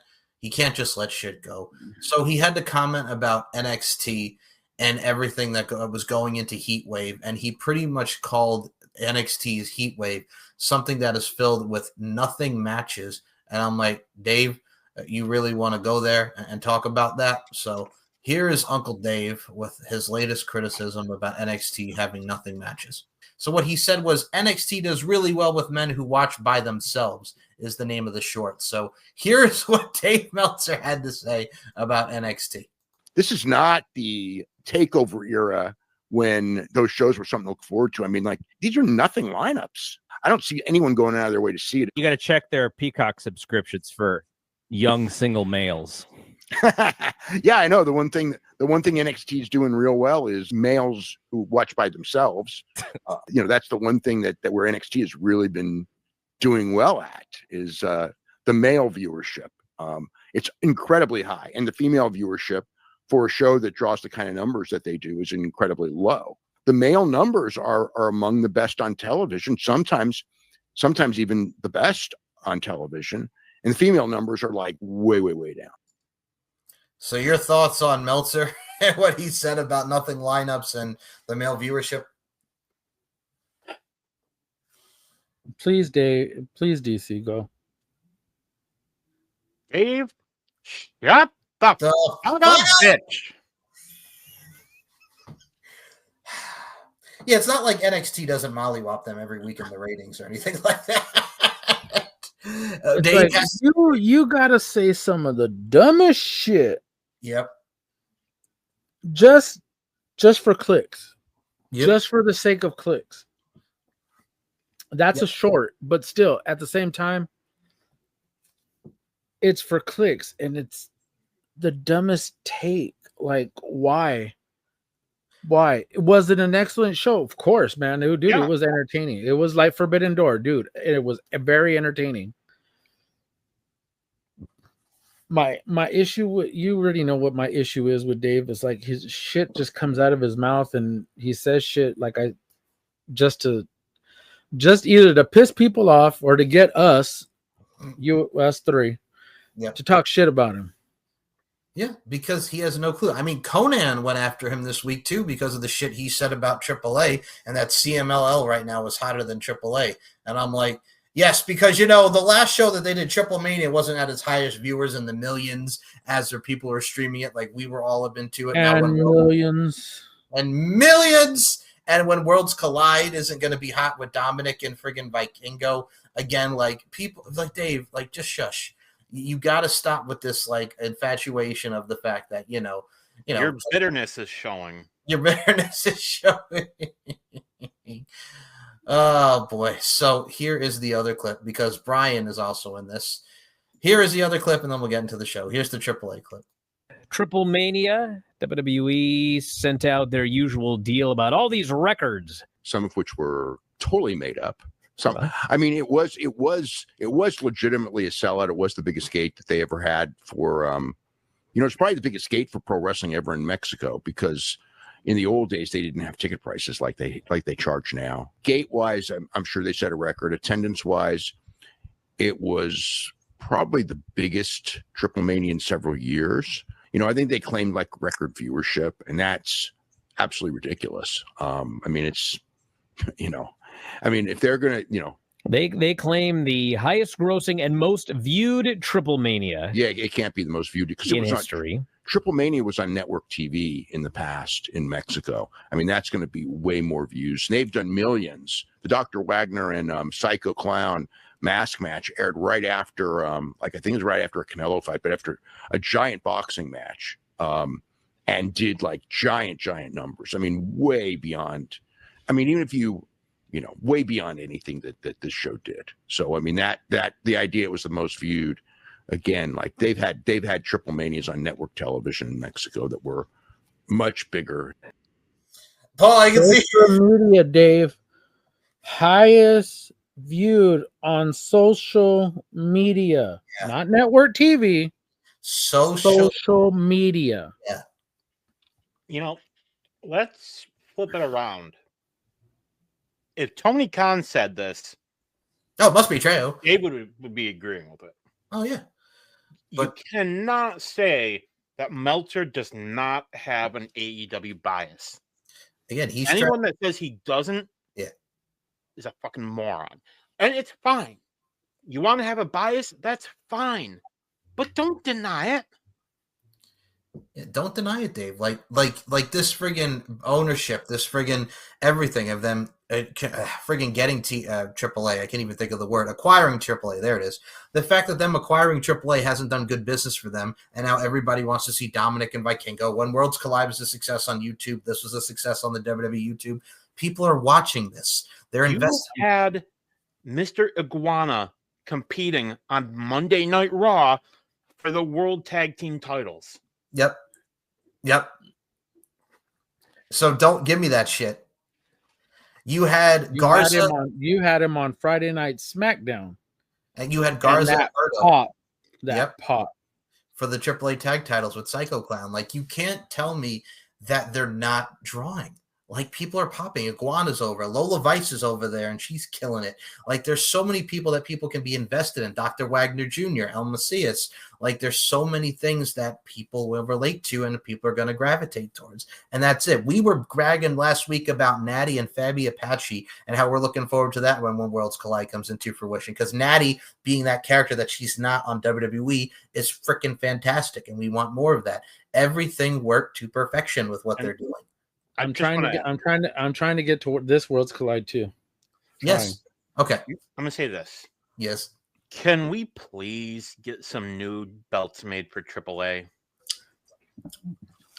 just let shit go. So he had to comment about NXT and everything that was going into Heatwave, and he pretty much called NXT's Heatwave something that is filled with nothing matches. And I'm like, Dave, you really want to go there and talk about that? So here is Uncle Dave with his latest criticism about NXT having nothing matches. So what he said was, NXT does really well with men who watch by themselves is the name of the short. So here's what Dave Meltzer had to say about NXT. This is not the takeover era when those shows were something to look forward to. I mean, like, these are nothing lineups. I don't see anyone going out of their way to see it. You got to check their Peacock subscriptions for young single males. Yeah, I know. The one thing NXT is doing real well is males who watch by themselves. That's the one thing that where NXT has really been doing well at is the male viewership. It's incredibly high, and the female viewership for a show that draws the kind of numbers that they do is incredibly low. The male numbers are among the best on television, sometimes even the best on television, and the female numbers are like way, way, way down. So your thoughts on Meltzer and what he said about nothing lineups and the male viewership? Please, Dave. Please, DC, go. Dave, shut the fuck up, bitch. Yeah, it's not like NXT doesn't mollywop them every week in the ratings or anything like that. Dave, like, you gotta say some of the dumbest shit. Yep. Just for clicks. Yep. Just for the sake of clicks. That's a short, but still, at the same time, it's for clicks, and it's the dumbest take. Like, why? Why? Was it an excellent show? Of course, man. Dude, It was entertaining. It was like Forbidden Door, dude. It was very entertaining. My issue with, you already know what my issue is with Dave. It's like his shit just comes out of his mouth, and he says shit like just either to piss people off or to get us three, to talk shit about him. Yeah, because he has no clue. I mean, Conan went after him this week too because of the shit he said about AAA, and that CMLL right now is hotter than AAA. And I'm like, yes, because the last show that they did, Triple Mania, wasn't at its highest viewers in the millions as their people were streaming it like we were all up into it. And millions. And when Worlds Collide isn't going to be hot with Dominic and friggin' Vikingo again, like people like Dave, like just shush. You got to stop with this like infatuation of the fact that your bitterness is showing. Your bitterness is showing. Oh boy! So here is the other clip because Brian is also in this. Here is the other clip, and then we'll get into the show. Here's the AAA clip. Triple Mania, WWE sent out their usual deal about all these records, some of which were totally made up. Some, I mean, it was legitimately a sellout. It was the biggest gate that they ever had for, it's probably the biggest gate for pro wrestling ever in Mexico because in the old days they didn't have ticket prices like they charge now. Gate wise, I'm sure they set a record. Attendance wise, it was probably the biggest Triple Mania in several years. I think they claimed like record viewership, and that's absolutely ridiculous. I mean, it's, if they're going to, They claim the highest grossing and most viewed Triple Mania. Yeah, it can't be the most viewed because it was history. Triple Mania was on network TV in the past in Mexico. I mean, that's going to be way more views. And they've done millions. The Dr. Wagner and Psycho Clown mask match aired right after, I think it was right after a Canelo fight, but after a giant boxing match, and did like giant numbers. I mean, way beyond. I mean, even if you way beyond anything that this show did. So I mean that the idea it was the most viewed. Again, like they've had Triple Manias on network television in Mexico that were much bigger. Paul, I can see social media, Dave. Highest viewed on social media, not network TV. Social media. Yeah. Let's flip it around. If Tony Khan said this, it must be true. Dave would be agreeing with it. Oh yeah. But you cannot say that Meltzer does not have an AEW bias. Again, anyone that says he doesn't is a fucking moron. And it's fine. You want to have a bias? That's fine. But don't deny it. Yeah, don't deny it, Dave. Like this friggin' ownership, this friggin' everything of them friggin' getting AAA. I can't even think of the word. Acquiring AAA. There it is. The fact that them acquiring AAA hasn't done good business for them, and now everybody wants to see Dominic and Vikingo. When Worlds Collide was a success on YouTube, this was a success on the WWE YouTube. People are watching this. They're invested. You had Mr. Iguana competing on Monday Night Raw for the World Tag Team titles. Yep. So don't give me that shit. You had Garza. You had him on Friday Night SmackDown. And you had Garza. And that pop for the AAA tag titles with Psycho Clown. Like, you can't tell me that they're not drawing. Like, people are popping. Iguana's over. Lola Vice is over there, and she's killing it. Like, there's so many people that people can be invested in. Dr. Wagner Jr., El Macias. Like, there's so many things that people will relate to and people are going to gravitate towards. And that's it. We were bragging last week about Natty and Fabi Apache and how we're looking forward to that when Worlds Collide comes into fruition. Because Natty, being that character that she's not on WWE, is freaking fantastic. And we want more of that. Everything worked to perfection with what they're doing. I'm trying to get to this Worlds Collide too. Yes. Okay. I'm gonna say this. Yes. Can we please get some new belts made for AAA?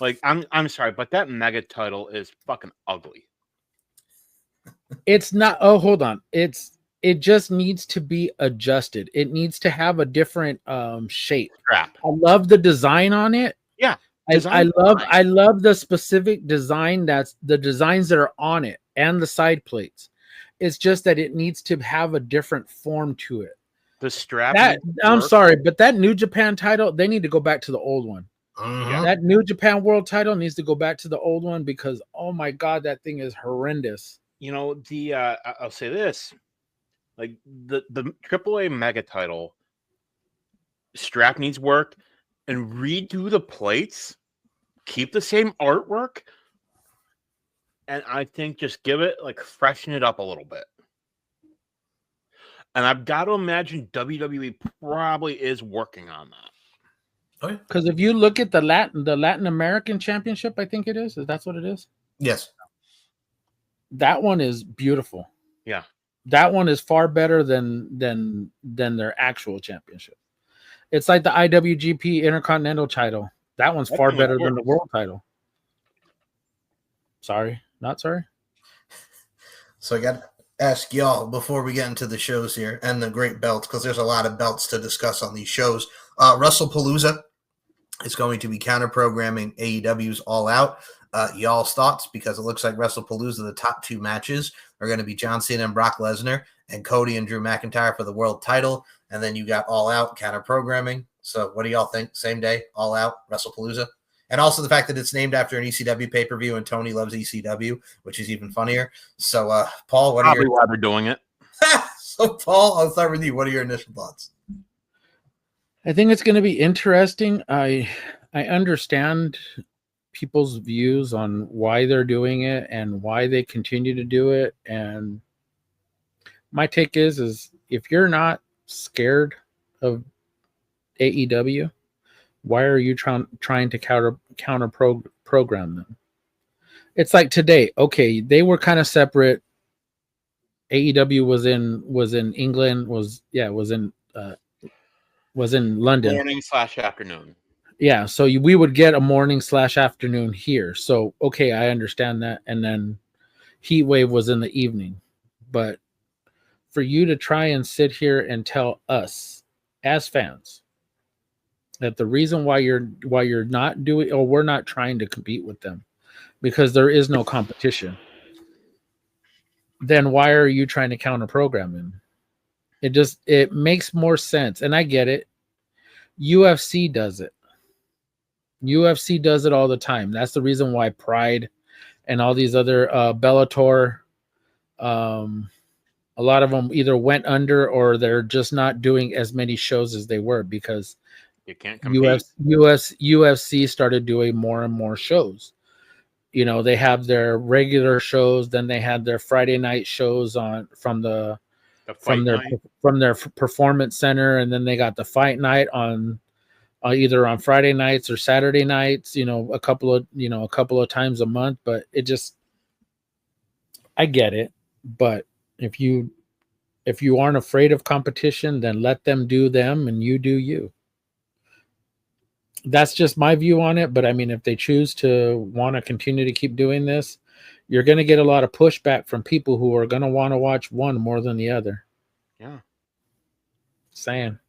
Like, I'm sorry, but that mega title is fucking ugly. It's not. Oh, hold on. It just needs to be adjusted. It needs to have a different shape. Crap. I love the design on it. Yeah. I love the specific design. That's the designs that are on it and the side plates. It's just that it needs to have a different form to it. The strap. I'm sorry, but that New Japan title, they need to go back to the old one. That New Japan World title needs to go back to the old one because, oh my God, that thing is horrendous. I'll say this, like the AAA mega title strap needs work. And redo the plates, keep the same artwork, and I think just give it, like, freshen it up a little bit. And I've got to imagine WWE probably is working on that. Because if you look at the Latin American Championship, I think it is. That's what it is. Yes. That one is beautiful. Yeah. That one is far better than their actual championship. It's like the IWGP Intercontinental title. That one's far better than the world title. Sorry, not sorry. So I got to ask y'all before we get into the shows here and the great belts, because there's a lot of belts to discuss on these shows. WrestlePalooza is going to be counter-programming AEW's All Out. Y'all's thoughts, because it looks like WrestlePalooza, the top two matches are going to be John Cena and Brock Lesnar and Cody and Drew McIntyre for the world title. And then you got All Out counter-programming. So what do y'all think? Same day, All Out, WrestlePalooza? And also the fact that it's named after an ECW pay-per-view and Tony loves ECW, which is even funnier. So, Paul, what are your... why they're doing it. So, Paul, I'll start with you. What are your initial thoughts? I think it's going to be interesting. I understand people's views on why they're doing it and why they continue to do it. And my take is if you're not scared of AEW, why are you trying to counter program them? It's like today. Okay, they were kind of separate. AEW was in England. Was in London. Morning/afternoon. Yeah, so we would get a morning/afternoon here. So okay, I understand that. And then Heatwave was in the evening. but for you to try and sit here and tell us as fans that the reason why you're not doing, or we're not trying to compete with them because there is no competition, then why are you trying to counter program him? It makes more sense. And I get it. UFC does it. UFC does it all the time. That's the reason why Pride and all these other Bellator, a lot of them either went under or they're just not doing as many shows as they were because you can't compete. UFC started doing more and more shows. You know, they have their regular shows, then they had their Friday night shows from their performance center, and then they got the fight night on either on Friday nights or Saturday nights, a couple of times a month. But I get it. But if you aren't afraid of competition, then let them do them and you do you. That's just my view on it. But I mean, if they choose to want to continue to keep doing this, you're going to get a lot of pushback from people who are going to want to watch one more than the other. Yeah. Saying.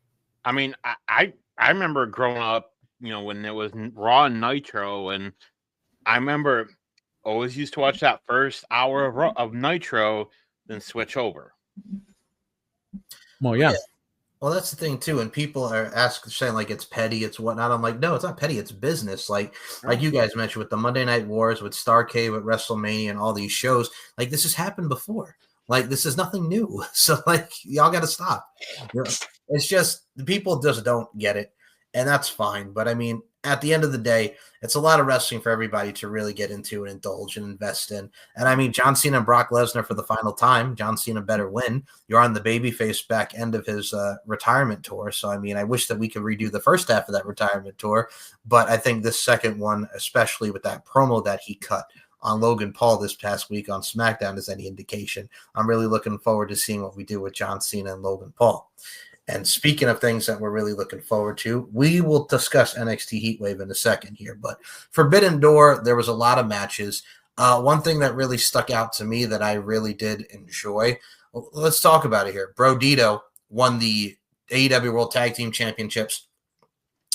I mean, I remember growing up, when there was Raw and Nitro, and I remember always used to watch that first hour of Nitro, then switch over. Well, yeah. Well, that's the thing too. And people are saying like it's petty, it's whatnot. I'm like, no, it's not petty. It's business. Like you guys mentioned with the Monday Night Wars, with Starrcade, with WrestleMania, and all these shows. Like this has happened before. Like this is nothing new. So like y'all got to stop. It's just the people just don't get it, and that's fine. But I mean, at the end of the day, it's a lot of wrestling for everybody to really get into and indulge and invest in. And I mean, John Cena and Brock Lesnar for the final time. John Cena better win. You're on the babyface back end of his retirement tour. So, I mean, I wish that we could redo the first half of that retirement tour. But I think this second one, especially with that promo that he cut on Logan Paul this past week on SmackDown, is any indication. I'm really looking forward to seeing what we do with John Cena and Logan Paul. And speaking of things that we're really looking forward to, we will discuss NXT Heatwave in a second here. But Forbidden Door, there was a lot of matches. One thing that really stuck out to me that I really did enjoy, let's talk about it here. Bro Dito won the AEW World Tag Team Championships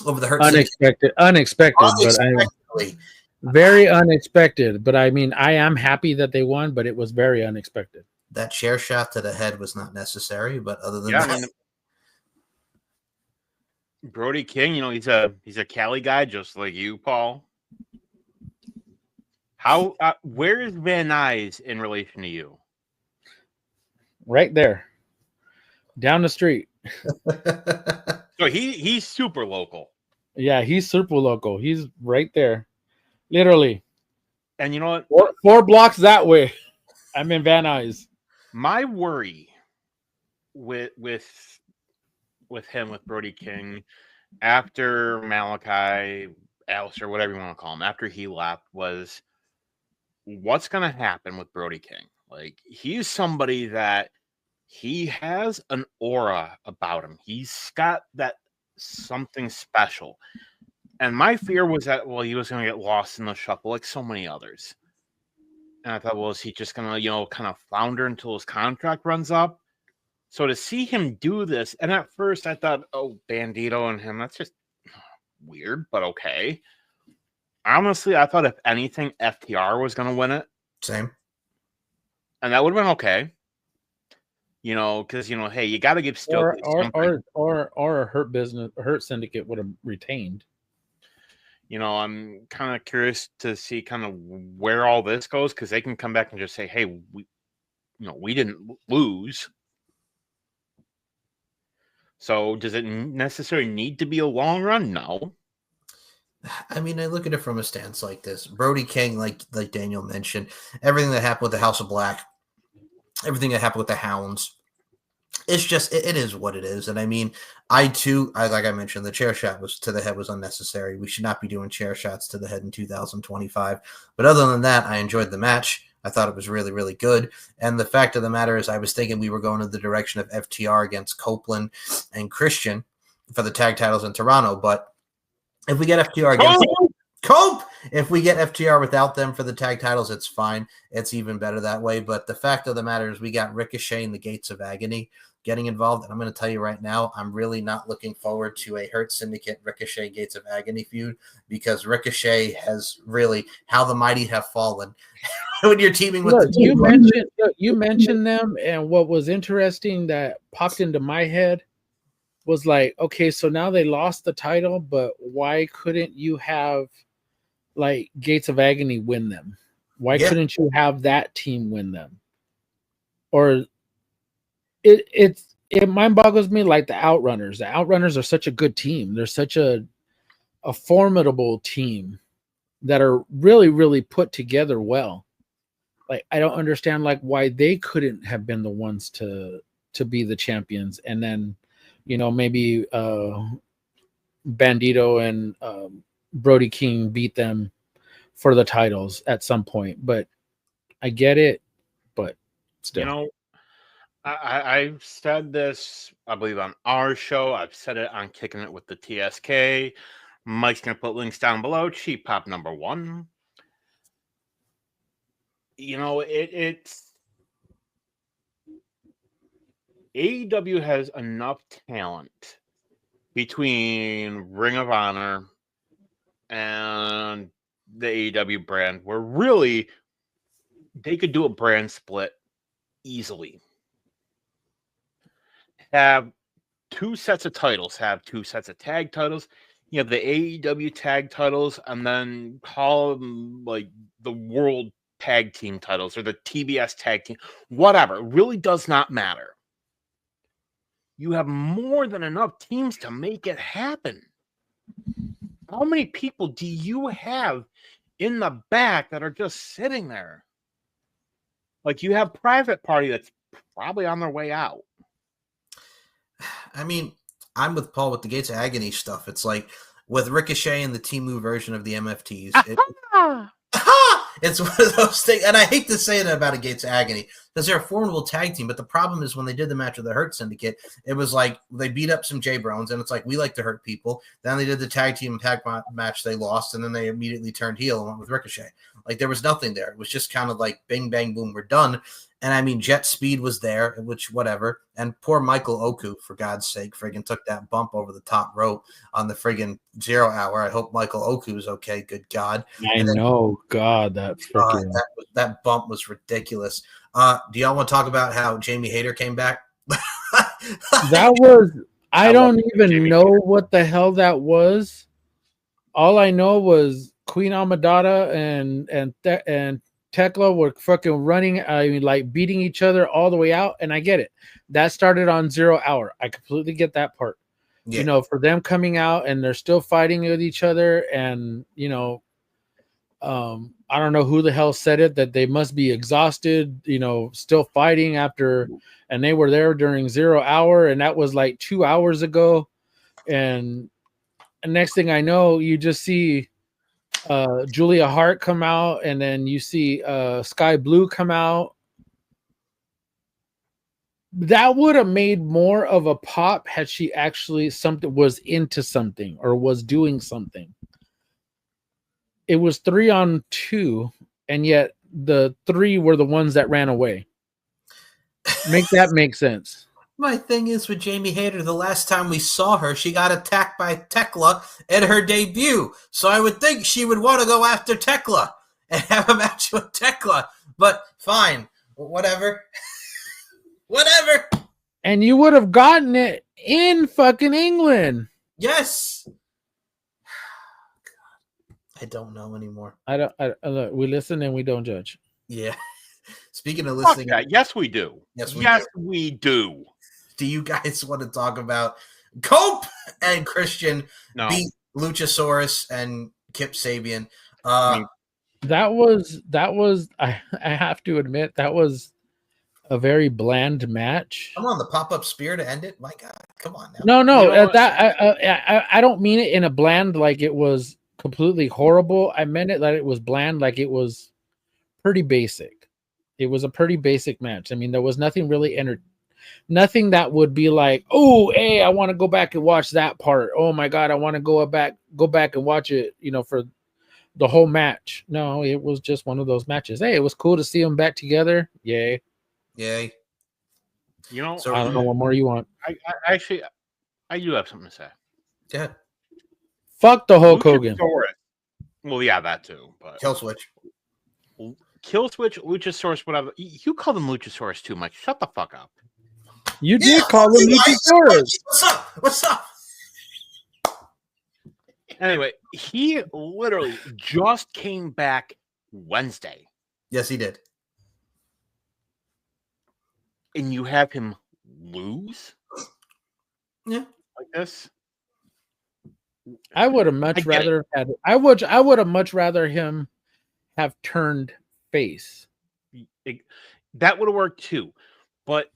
over the Hurt Unexpected, but very unexpected. But I mean, I am happy that they won, but it was very unexpected. That chair shot to the head was not necessary, but other than that. I mean, Brody King, he's a Cali guy just like you, Paul. How where is Van Nuys in relation to you? Right there, down the street. So he's super local. Yeah, he's super local. He's right there, literally. And you know what? 4 blocks that way. I'm in Van Nuys. My worry with him, with Brody King, after Malachi, Alistair, whatever you want to call him, after he left, was what's going to happen with Brody King? Like, he's somebody that he has an aura about him. He's got that something special. And my fear was that, he was going to get lost in the shuffle like so many others. And I thought, is he just going to, kind of flounder until his contract runs up? So to see him do this, and at first I thought, Bandito and him, that's just weird, but okay. Honestly, I thought if anything, FTR was going to win it. Same. And that would have been okay. Because, hey, you got to give Stokely something. Or a Hurt Syndicate would have retained. I'm kind of curious to see kind of where all this goes, because they can come back and just say, hey, we didn't lose. So does it necessarily need to be a long run? No. I mean, I look at it from a stance like this. Brody King, like Daniel mentioned, everything that happened with the House of Black, everything that happened with the Hounds, it's just, it is what it is. And I mean, like I mentioned, the chair shot to the head was unnecessary. We should not be doing chair shots to the head in 2025. But other than that, I enjoyed the match. I thought it was really, really good. And the fact of the matter is I was thinking we were going in the direction of FTR against Copeland and Christian for the tag titles in Toronto. But if we get FTR against Cope. If we get FTR without them for the tag titles, it's fine. It's even better that way. But the fact of the matter is we got Ricochet and the Gates of Agony getting involved. And I'm going to tell you right now, I'm really not looking forward to a Hurt Syndicate Ricochet Gates of Agony feud, because Ricochet has really how the mighty have fallen when you're teaming with the team. You mentioned them, and what was interesting that popped into my head was like, okay, so now they lost the title, but why couldn't you have like Gates of Agony win them? Why couldn't you have that team win them? Or it mind boggles me, like the Outrunners. The Outrunners are such a good team. They're such a formidable team that are really, really put together well. Like, I don't understand like why they couldn't have been the ones to be the champions, and then maybe Bandito and Brody King beat them for the titles at some point. But I get it, but still. I've said this, I believe, on our show. I've said it on Kicking It with the TSK. Mike's going to put links down below. Cheap Pop number 1. It's AEW has enough talent between Ring of Honor and the AEW brand where really they could do a brand split easily. Have 2 sets of titles, have 2 sets of tag titles. You have the AEW tag titles, and then call them like the World Tag Team titles or the TBS Tag Team, whatever. It really does not matter. You have more than enough teams to make it happen. How many people do you have in the back that are just sitting there? Like, you have Private Party that's probably on their way out. I mean, I'm with Paul with the Gates of Agony stuff. It's like with Ricochet and the Temu version of the MFTs. It's one of those things, and I hate to say that about a Gates of Agony because they're a formidable tag team. But the problem is when they did the match with the Hurt Syndicate, it was like they beat up some J-Brones, and it's like we like to hurt people. Then they did the tag team match, they lost, and then they immediately turned heel and went with Ricochet. Like there was nothing there. It was just kind of like bing, bang, boom, we're done. And I mean, Jet Speed was there, which whatever. And poor Michael Oku, for God's sake, friggin' took that bump over the top rope on the friggin' 0 hour. I hope Michael Oku is okay. Good God. I know. God, that freaking... that bump was ridiculous. Do y'all want to talk about how Jamie Hayter came back? That was... I don't even know what the hell that was. All I know was Queen Amadada and Tekla were fucking running, like beating each other all the way out, and I get it. That started on 0 hour. I completely get that part. Yeah. For them coming out and they're still fighting with each other, and I don't know who the hell said it, that they must be exhausted, still fighting after, and they were there during 0 hour, and that was like 2 hours ago, and next thing I know, you just see Julia Hart come out, and then you see Sky Blue come out. That would have made more of a pop had she actually was into something or was doing something. It was 3-on-2, and yet the 3 were the ones that ran away. Make that make sense. My thing is with Jamie Hayter, the last time we saw her, she got attacked by Tekla at her debut. So I would think she would want to go after Tekla and have a match with Tekla. But fine, whatever. Whatever. And you would have gotten it in fucking England. Yes. I don't know anymore. Look, we listen and we don't judge. Yeah. Speaking of listening. Yes, we do. Yes, we do. Do you guys want to talk about Cope and Christian beat Luchasaurus and Kip Sabian? That was I have to admit, that was a very bland match. Come on, the pop-up spear to end it? My God, come on now. No, I don't mean it in a bland like it was completely horrible. I meant it that it was bland, like it was pretty basic. It was a pretty basic match. I mean, there was nothing really nothing that would be like, oh, hey, I want to go back and watch that part. Oh my God, I want to go back and watch it, the whole match. No, it was just one of those matches. Hey, it was cool to see them back together. Yay. Yay. You know, So I don't know what more you want. I actually do have something to say. Yeah. Fuck the Hulk Hogan. Well, yeah, that too. But Kill Switch, Luchasaurus, whatever. You call them Luchasaurus too, Mike. Shut the fuck up. You did call them Luchasaurus. What's up? What's up? Anyway, he literally just came back Wednesday. Yes, he did. And you have him lose? Yeah. Like this? I would have much rather had. I would have much rather him have turned face. That would have worked too, but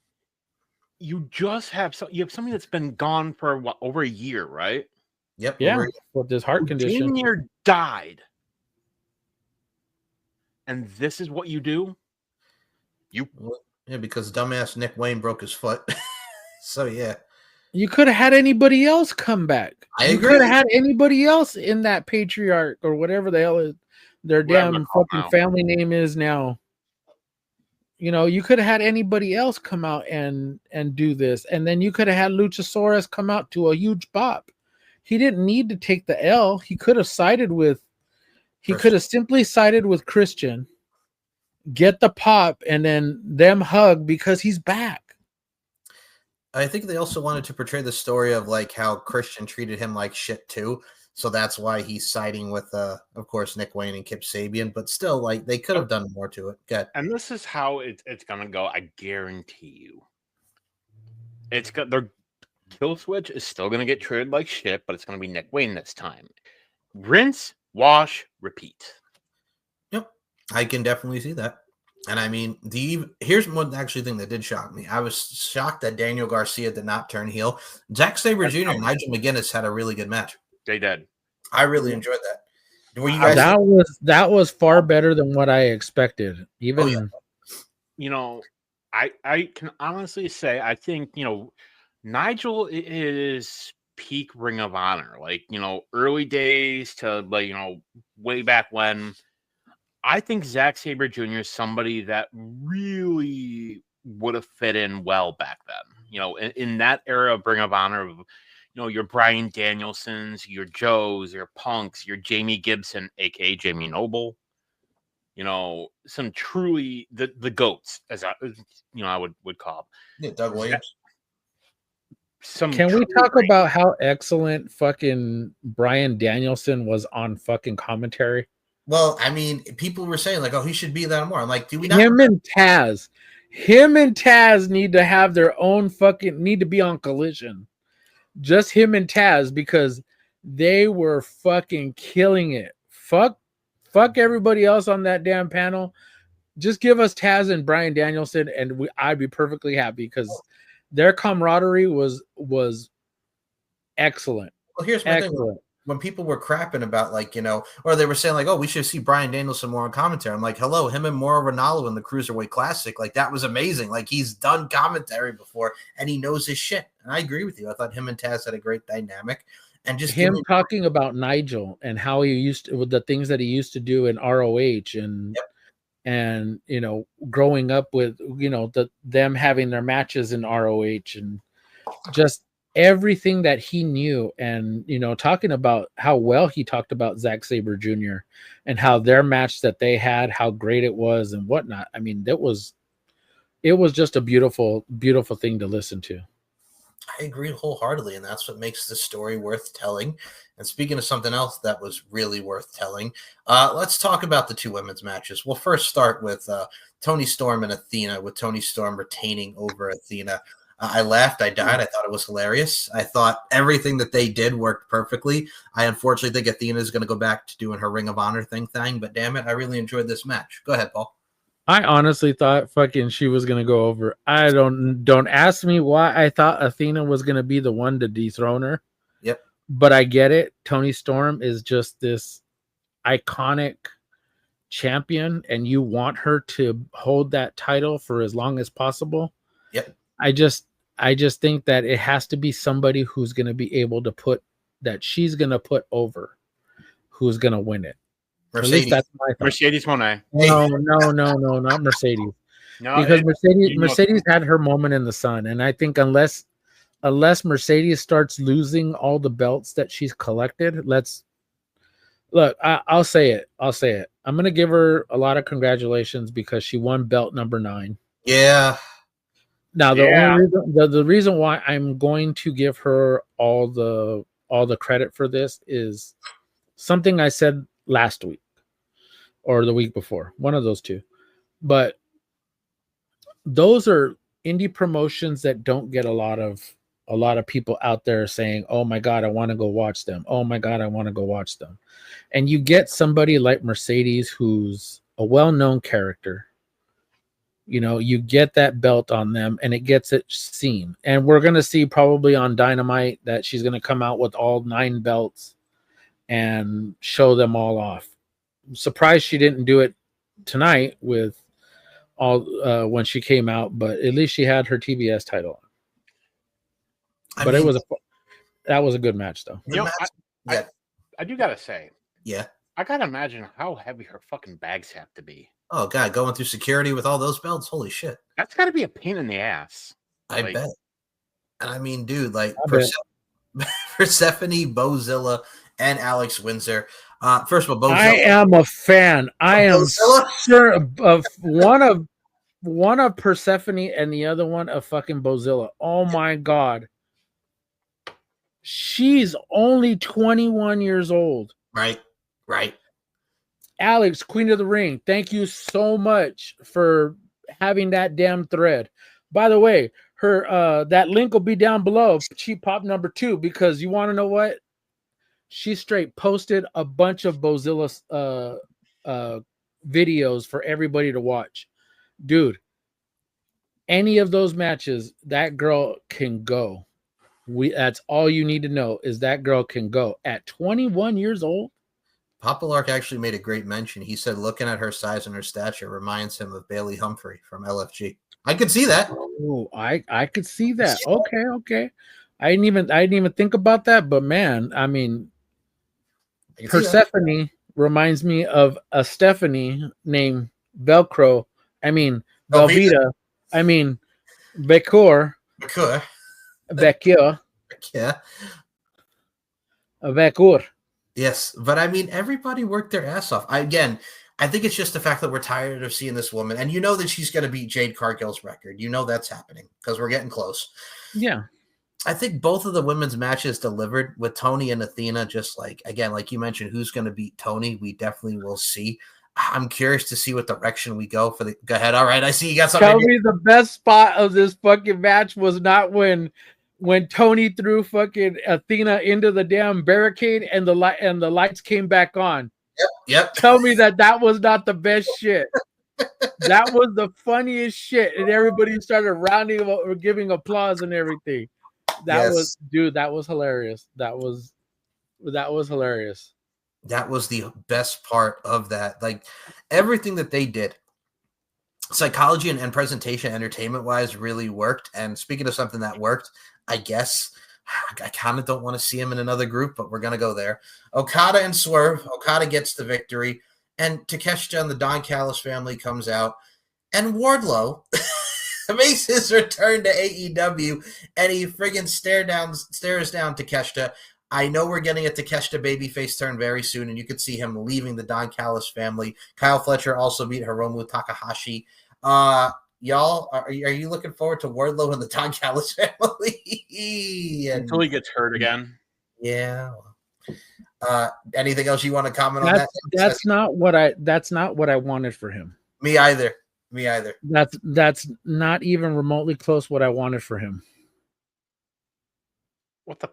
you just have something that's been gone for what, over a year, right? Yep. Yeah, with this heart condition. Junior died, and this is what you do. Yeah, because dumbass Nick Wayne broke his foot. So yeah. You could have had anybody else come back. I You agree. could have had anybody else in that patriarch or whatever the hell their damn fucking family name is now. You know, you could have had anybody else come out and do this, and then you could have had Luchasaurus come out to a huge pop. He didn't need to take the L. He could have sided with. He could have simply sided with Christian, get the pop, and then them hug because he's back. I think they also wanted to portray the story of like how Christian treated him like shit too. So that's why he's siding with, of course, Nick Wayne and Kip Sabian. But still, like they could have done more to it. Good. And this is how it's gonna go. I guarantee you. It's got their kill switch is still gonna get treated like shit, but it's gonna be Nick Wayne this time. Rinse, wash, repeat. Yep, I can definitely see that. And I mean, here's one actually thing that did shock me. I was shocked that Daniel Garcia did not turn heel. Zack Sabre Jr. and Nigel McGuinness had a really good match. They did. I really enjoyed that. Were you guys? That was far better than what I expected. Even you know, I can honestly say I think Nigel is peak Ring of Honor, like early days to like way back when. I think Zack Sabre Jr. is somebody that really would have fit in well back then. In that era of Ring of Honor, of your Bryan Danielsons, your Joes, your Punks, your Jamie Gibson, aka Jamie Noble. Some truly the goats, as I would call them. Yeah, Doug Williams. Can we talk about how excellent fucking Bryan Danielson was on fucking commentary? Well, I mean, people were saying like, "Oh, he should be that more." I'm like, "Do we not?" Him and Taz need to have their own need to be on Collision. Just him and Taz, because they were fucking killing it. Fuck everybody else on that damn panel. Just give us Taz and Bryan Danielson, and I'd be perfectly happy because their camaraderie was excellent. Well, here's my thing. When people were crapping about or they were saying like, "Oh, we should see Bryan Danielson more on commentary." I'm like, "Hello, him and Mauro Ranallo in the Cruiserweight Classic, like that was amazing. Like he's done commentary before and he knows his shit." And I agree with you. I thought him and Taz had a great dynamic, and just him talking about Nigel and how he used to, with the things that he used to do in ROH and growing up with them having their matches in ROH and just everything that he knew, and talking about how well he talked about Zack Sabre Jr. and how their match that they had, how great it was and whatnot. I mean, it was just a beautiful thing to listen to. I agree wholeheartedly, and that's what makes the story worth telling. And speaking of something else that was really worth telling, let's talk about the two women's matches. We'll first start with Toni Storm and Athena, with Toni Storm retaining over Athena. I laughed. I died. I thought it was hilarious. I thought everything that they did worked perfectly. I unfortunately think Athena is going to go back to doing her Ring of Honor thing, but damn it, I really enjoyed this match. Go ahead, Paul. I honestly thought fucking she was going to go over. I don't ask me why I thought Athena was going to be the one to dethrone her. Yep. But I get it. Toni Storm is just this iconic champion, and you want her to hold that title for as long as possible. Yep. I just think that it has to be somebody who's going to be able to she's going to put over, who's going to win it. At least that's my thought. Mercedes Moné. No, not Mercedes. No, Because you know- Mercedes had her moment in the sun, and I think unless Mercedes starts losing all the belts that she's collected, I'll say it. I'm gonna give her a lot of congratulations because she won belt number 9. Yeah. Now the reason why I'm going to give her all the credit for this is something I said last week or the week before, one of those two. But those are indie promotions that don't get a lot of people out there saying, "Oh my God, I want to go watch them. Oh my God, I want to go watch them." And you get somebody like Mercedes, who's a well-known character. You know, you get that belt on them and it gets it seen. And we're going to see probably on Dynamite that she's going to come out with all 9 belts and show them all off. I'm surprised she didn't do it tonight with all when she came out, but at least she had her TBS title on. That was a good match though. You know, I do gotta say, yeah, I gotta imagine how heavy her fucking bags have to be. Oh God, going through security with all those belts, holy shit! That's got to be a pain in the ass. I bet. And I mean, dude, like Persephone, Bozilla, and Alex Windsor. First of all, Bozilla. I am a fan. I am sure of one of Persephone and the other one of fucking Bozilla. Oh my God. She's only 21 years old. Right. Alex, Queen of the Ring, thank you so much for having that damn thread. By the way, her that link will be down below. Cheap Pop number 2, because you want to know what? She straight posted a bunch of Bozilla videos for everybody to watch. Dude, any of those matches, that girl can go. That's all you need to know is that girl can go at 21 years old. Papa Lark actually made a great mention. He said looking at her size and her stature reminds him of Bailey Humphrey from LFG. I could see that. Oh, I could see that. Okay. I didn't even think about that, but man, I mean, Persephone reminds me of a Stephanie named Velcro. I mean, Velveeta. I mean, Becor. Becur. Yeah. Becur. Yes, but I mean, everybody worked their ass off. I think it's just the fact that we're tired of seeing this woman, and you know that she's going to beat Jade Cargill's record. You know that's happening because we're getting close. Yeah. I think both of the women's matches delivered with Tony and Athena. Just like you mentioned, who's going to beat Tony? We definitely will see. I'm curious to see what direction we go for the. Go ahead. All right, I see you got something. Tell me the best spot of this fucking match was not when Tony threw fucking Athena into the damn barricade and the lights came back on. Yep. Tell me that was not the best shit. That was the funniest shit, and everybody started rounding or giving applause and everything. That was hilarious. That was hilarious. That was the best part of that. Like everything that they did, psychology and presentation, entertainment wise, really worked. And speaking of something that worked, I guess I kind of don't want to see him in another group, but we're going to go there. Okada and Swerve. Okada gets the victory. And Takeshita and the Don Callis family comes out. And Wardlow makes his return to AEW. And he friggin' stares down Takeshita. I know we're getting a Takeshita babyface turn very soon. And you could see him leaving the Don Callis family. Kyle Fletcher also beat Hiromu Takahashi. Y'all, are you looking forward to Wardlow and the Don Callis family? Until he gets hurt again. Yeah. Anything else you want to comment on that? That's not what I wanted for him. Me either. That's not even remotely close what I wanted for him. What the?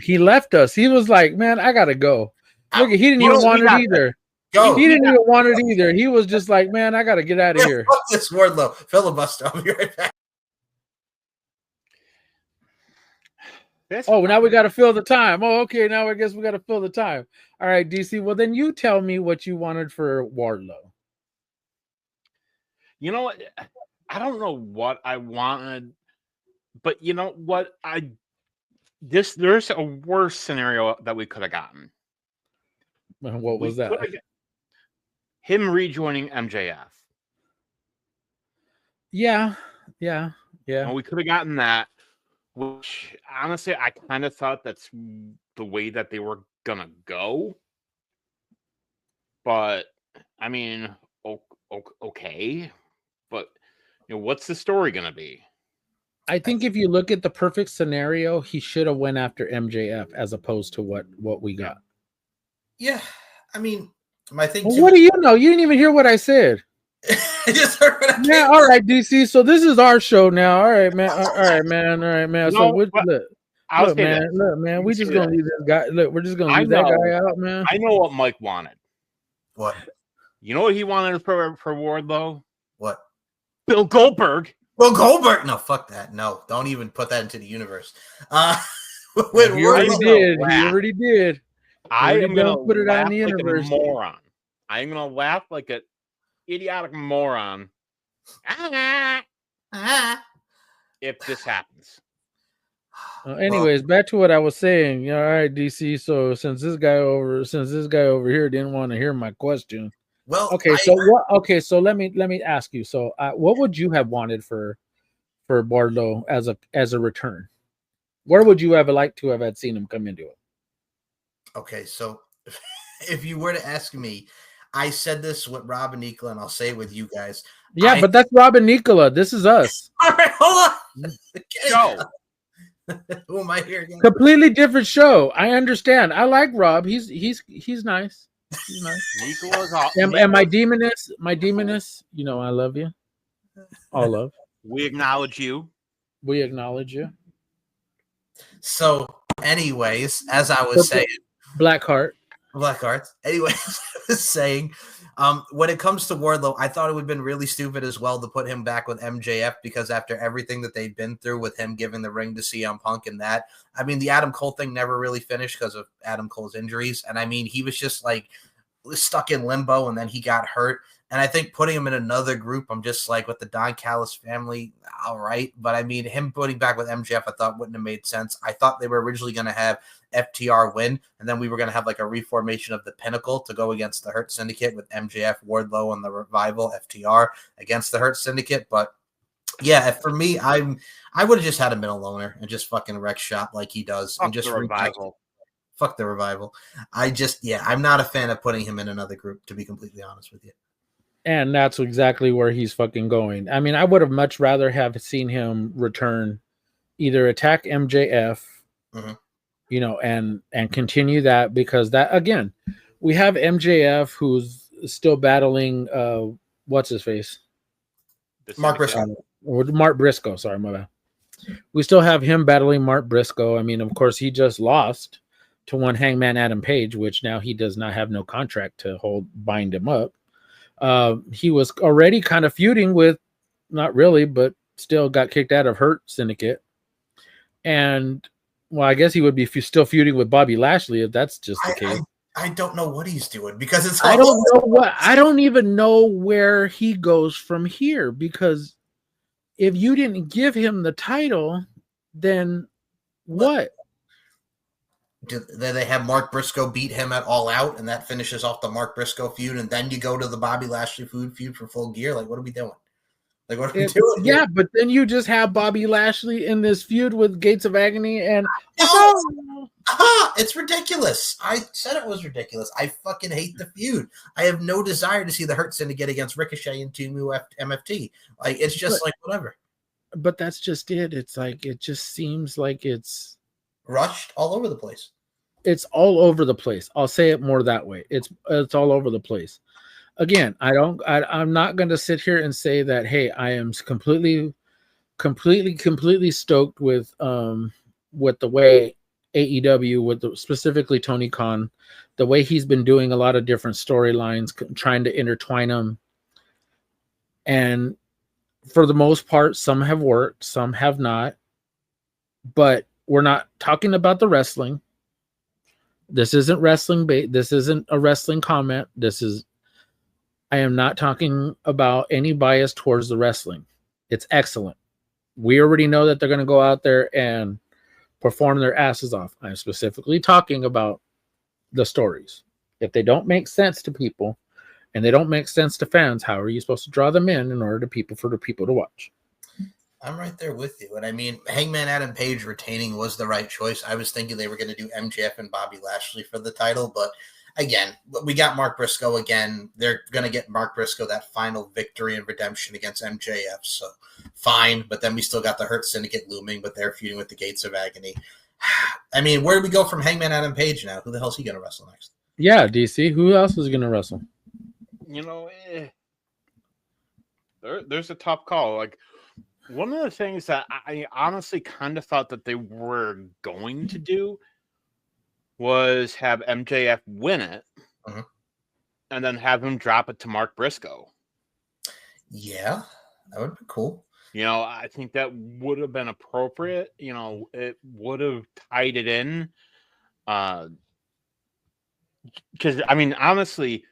He left us. He was like, "Man, I gotta go." Look, he didn't even want it either. He didn't even want it either. He was just like, "Man, I gotta get out of here." Fuck this Wardlow filibuster. I'll be right back. Oh, now we got to fill the time. Oh, okay. Now I guess we got to fill the time. All right, DC. Well, then you tell me what you wanted for Wardlow. You know what? I don't know what I wanted, but you know what? There's a worse scenario that we could have gotten. What was that? him rejoining MJF. Yeah. And we could have gotten that, which honestly, I kind of thought that's the way that they were gonna go. But I mean, okay, but what's the story gonna be? I think if you look at the perfect scenario, he should have went after MJF as opposed to what we got. Yeah, I mean, my thing. Well, what do you know? You didn't even hear what I said. I just heard what I Yeah, all right, DC. So this is our show now. All right, man. All right, man. No, So but I'll look, say man. this. Look, man. We just gonna leave this guy. Look, we're just gonna I leave that know. guy out, man. I know what Mike wanted. What? You know what he wanted for Wardlow? What? Bill Goldberg. Bill Goldberg? No, fuck that. No, don't even put that into the universe. You already did. You already did. I am going to put it laugh on the like universe. a moron. I am going to laugh like an idiotic moron if this happens. Anyways, back to what I was saying. All right, DC. So since this guy over here didn't want to hear my question. Well, okay. So what? Okay, so let me ask you. So, what would you have wanted for Wardlow as a return? Where would you have liked to have had seen him come into it? Okay, so if you were to ask me, I said this with Rob and Nicola, and I'll say it with you guys. Yeah, but that's Rob and Nicola. This is us. All right, hold on. Joe. Who am I here again? Completely different show. I understand. I like Rob. He's nice. He's nice. Nicola's all, and my demoness, I love you. All love. We acknowledge you. We acknowledge you. So, anyways, as I was saying, Blackheart. Anyways, I was saying, when it comes to Wardlow, I thought it would have been really stupid as well to put him back with MJF because after everything that they've been through with him giving the ring to CM Punk and that, I mean, the Adam Cole thing never really finished because of Adam Cole's injuries. And I mean, he was just like stuck in limbo and then he got hurt. And I think putting him in another group, I'm just like with the Don Callis family, all right. But I mean, him putting back with MJF, I thought wouldn't have made sense. I thought they were originally going to have FTR win, and then we were going to have like a reformation of the Pinnacle to go against the Hurt Syndicate with MJF, Wardlow, and the Revival, FTR against the Hurt Syndicate. But yeah, for me, I would have just had him in a loner and just fucking wreck shop like he does. Fuck and just the Revival. Fuck the Revival. I'm not a fan of putting him in another group, to be completely honest with you. And that's exactly where he's fucking going. I mean, I would have much rather have seen him return, either attack MJF, and continue that, because that, again, we have MJF who's still battling what's his face? Mark Briscoe. Mark Briscoe, sorry, my bad. We still have him battling Mark Briscoe. I mean, of course, he just lost to one Hangman Adam Page, which now he does not have no contract to bind him up. He was already kind of feuding with, not really, but still got kicked out of Hurt Syndicate. And, well, I guess he would be still feuding with Bobby Lashley if that's just the case. I don't know what he's doing because it's. I don't even know where he goes from here, because if you didn't give him the title, then what? Then they have Mark Briscoe beat him at All Out, and that finishes off the Mark Briscoe feud, and then you go to the Bobby Lashley feud for Full Gear. Like, what are we doing? Like, what are we doing? Yeah, but then you just have Bobby Lashley in this feud with Gates of Agony, and it's ridiculous. I said it was ridiculous. I fucking hate the feud. I have no desire to see the Hurt Syndicate against Ricochet and Team MFT. Like, it's just like whatever. But that's just it. It's like, it just seems like it's rushed all over the place. It's all over the place. I'll say it more that way. It's all over the place. Again, I'm not going to sit here and say that, hey, I am completely stoked with the way AEW, specifically Tony Khan, the way he's been doing a lot of different storylines, trying to intertwine them. And for the most part, some have worked, some have not. But we're not talking about the wrestling. This isn't wrestling bait. This isn't a wrestling comment. I am not talking about any bias towards the wrestling. It's excellent. We already know that they're going to go out there and perform their asses off. I'm specifically talking about the stories. If they don't make sense to people and they don't make sense to fans, how are you supposed to draw them in order to people for the people to watch? I'm right there with you. And I mean, Hangman Adam Page retaining was the right choice. I was thinking they were going to do MJF and Bobby Lashley for the title, but again, we got Mark Briscoe again. They're going to get Mark Briscoe that final victory and redemption against MJF. So fine. But then we still got the Hurt Syndicate looming, but they're feuding with the Gates of Agony. I mean, where do we go from Hangman Adam Page now? Who the hell is he going to wrestle next? Yeah, DC. Who else is going to wrestle? You know, there's a tough call. Like, one of the things that I honestly kind of thought that they were going to do was have MJF win it and then have him drop it to Mark Briscoe. Yeah, that would be cool. You know, I think that would have been appropriate. You know, it would have tied it in. Because, I mean, honestly,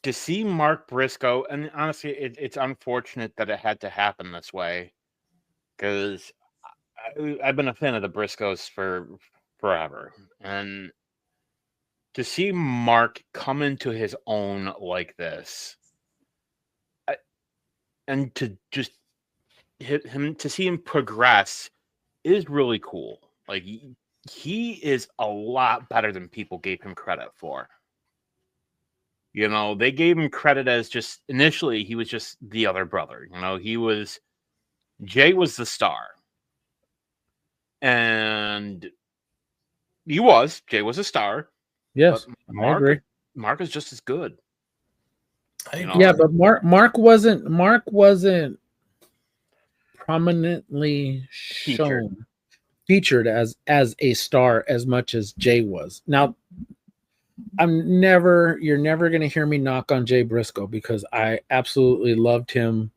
to see Mark Briscoe, and honestly, it's unfortunate that it had to happen this way, because I've been a fan of the Briscoes for forever, and to see Mark come into his own like this, and to just hit him, to see him progress, is really cool. Like, he is a lot better than people gave him credit for. You know, they gave him credit as just, initially, he was just the other brother. You know, Jay was the star. And Jay was a star. Yes, I agree. Mark is just as good. Yeah, but Mark wasn't prominently featured as a star as much as Jay was. Now, you're never going to hear me knock on Jay Briscoe, because I absolutely loved him.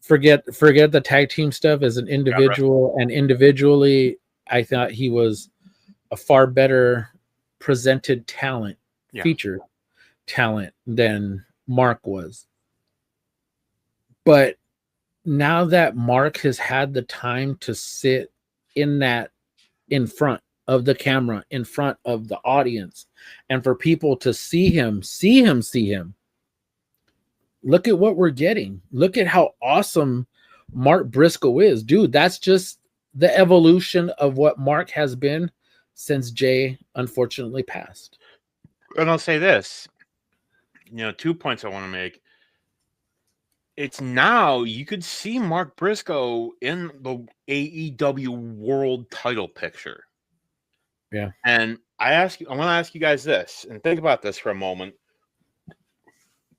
Forget the tag team stuff as an individual, and individually, I thought he was a far better presented talent, featured talent than Mark was. But now that Mark has had the time to sit in front of the camera, in front of the audience, and for people to see him. Look at what we're getting. Look at how awesome Mark Briscoe is. Dude, that's just the evolution of what Mark has been since Jay unfortunately passed. And I'll say this, 2 points I want to make. It's now you could see Mark Briscoe in the AEW world title picture. Yeah. And I want to ask you guys this, and think about this for a moment.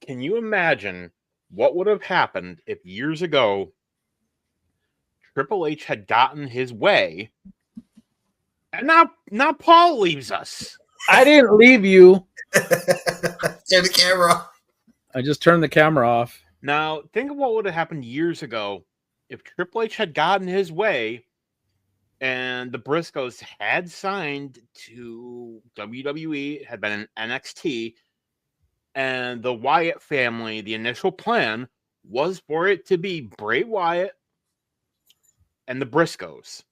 Can you imagine what would have happened if years ago Triple H had gotten his way, and now Paul leaves us? I didn't leave you. Turn the camera off. I just turned the camera off. Now, think of what would have happened years ago if Triple H had gotten his way and the Briscoes had signed to WWE, had been in NXT, and the Wyatt family, the initial plan was for it to be Bray Wyatt and the Briscoes.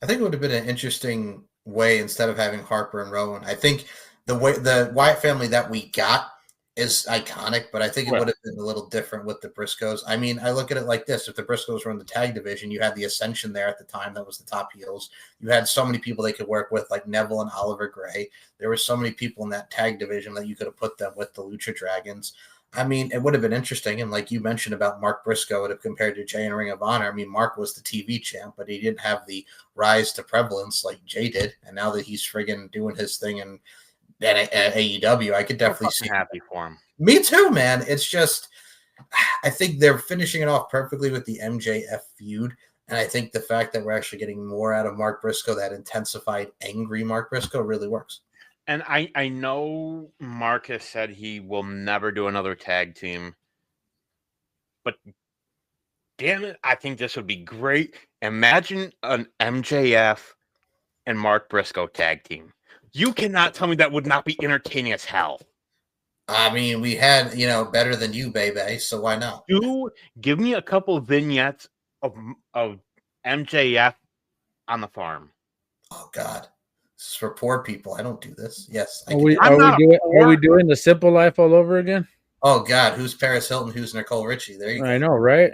I think it would have been an interesting way, instead of having Harper and Rowan. I think the Wyatt family that we got is iconic, but I think it would have been a little different with the Briscoes. I mean, I look at it like this. If the Briscoes were in the tag division, you had the Ascension there at the time. That was the top heels. You had so many people they could work with, like Neville and Oliver Gray. There were so many people in that tag division that you could have put them with the Lucha Dragons. I mean, it would have been interesting. And like you mentioned about Mark Briscoe compared to Jay in Ring of Honor, I mean, Mark was the TV champ, but he didn't have the rise to prevalence like Jay did. And now that he's friggin' doing his thing at AEW, I could definitely see happy for him. Me too, man. It's just, I think they're finishing it off perfectly with the MJF feud. And I think the fact that we're actually getting more out of Mark Briscoe, that intensified, angry Mark Briscoe, really works. And I know Mark has said he will never do another tag team, but damn it, I think this would be great. Imagine an MJF and Mark Briscoe tag team. You cannot tell me that would not be entertaining as hell. I mean, we had, Better Than You, baby, so why not? Give me a couple of vignettes of MJF on the farm. Oh, God. This is for poor people. I don't do this. Yes, I Are can we do are it. we doing the simple life all over again? Oh God, who's Paris Hilton? Who's Nicole Richie? There you go. I know, right?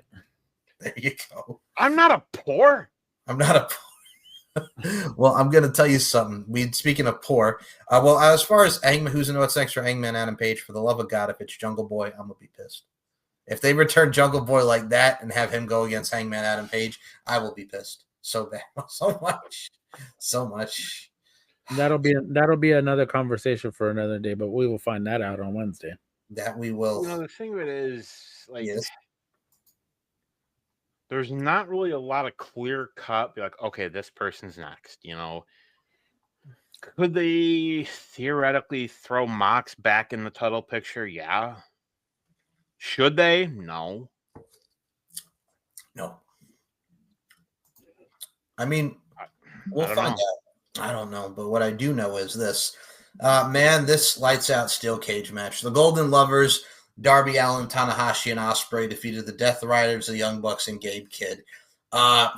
There you go. I'm not a poor. I'm not a poor. Well, I'm gonna tell you something. Speaking of poor, well, as far as Hangman, who's in what's next for Hangman Adam Page? For the love of God, if it's Jungle Boy, I'm gonna be pissed. If they return Jungle Boy like that and have him go against Hangman Adam Page, I will be pissed so bad, so much. That'll be another conversation for another day, but we will find that out on Wednesday. That we will. You know, the thing of it is, like, Yes. there's not really a lot of clear cut. Be like, okay, this person's next. You know, could they theoretically throw Mox back in the title picture? Yeah. Should they? No. No. I mean, we'll don't find know. out. I don't know, but what I do know is this. Man, this lights out steel cage match. The Golden Lovers, Darby Allin, Tanahashi, and Ospreay defeated the Death Riders, the Young Bucks, and Gabe Kidd.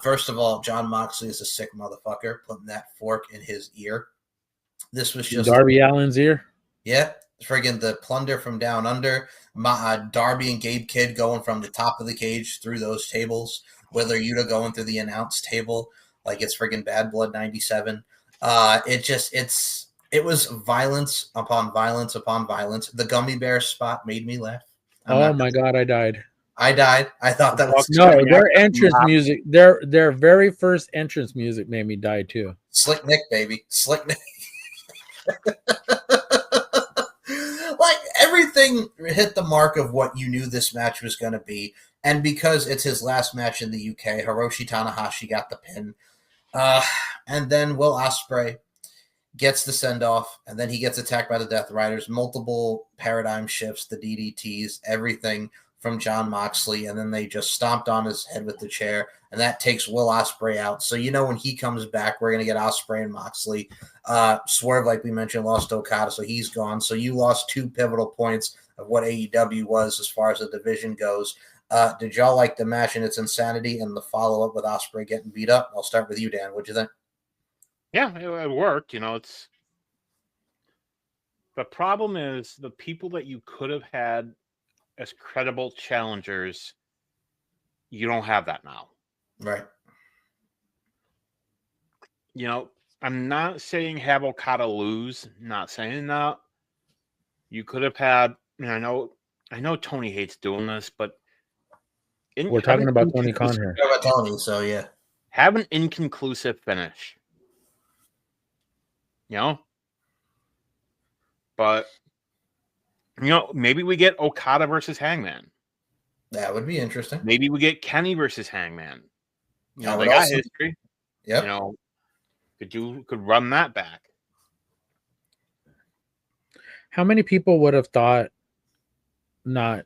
First of all, John Moxley is a sick motherfucker, putting that fork in his ear. This was just Darby Allin's ear. Yeah, friggin' the plunder from down under. Darby and Gabe Kidd going from the top of the cage through those tables. Whether Yuta going through the announce table like it's friggin' Bad Blood 97. It was violence upon violence upon violence. The gummy bear spot made me laugh. My God, I died. I died. I thought that was no. Their entrance music, their very first entrance music made me die too. Slick Nick, baby, Slick Nick. Like everything hit the mark of what you knew this match was going to be, and because it's his last match in the UK, Hiroshi Tanahashi got the pin, and then Will Ospreay gets the send off, and then he gets attacked by the Death Riders. Multiple paradigm shifts, the DDTs, everything from John Moxley, and then they just stomped on his head with the chair, and that takes Will Ospreay out. So you know when he comes back, we're gonna get Ospreay and Moxley. Swerve, like we mentioned, lost to Okada, so he's gone. So you lost 2 pivotal points of what AEW was as far as the division goes. Did y'all like the match and its insanity and the follow up with Ospreay getting beat up? I'll start with you, Dan. What'd you think? Yeah, it worked. You know, it's the problem is the people that you could have had as credible challengers, you don't have that now. Right. You know, I'm not saying have Okada lose, not saying that. You could have had, I know Tony hates doing this, but we're talking about Tony Khan here. About Tony, so yeah. Have an inconclusive finish. You know? But maybe we get Okada versus Hangman. That would be interesting. Maybe we get Kenny versus Hangman. They got history. Yeah. Could run that back. How many people would have thought not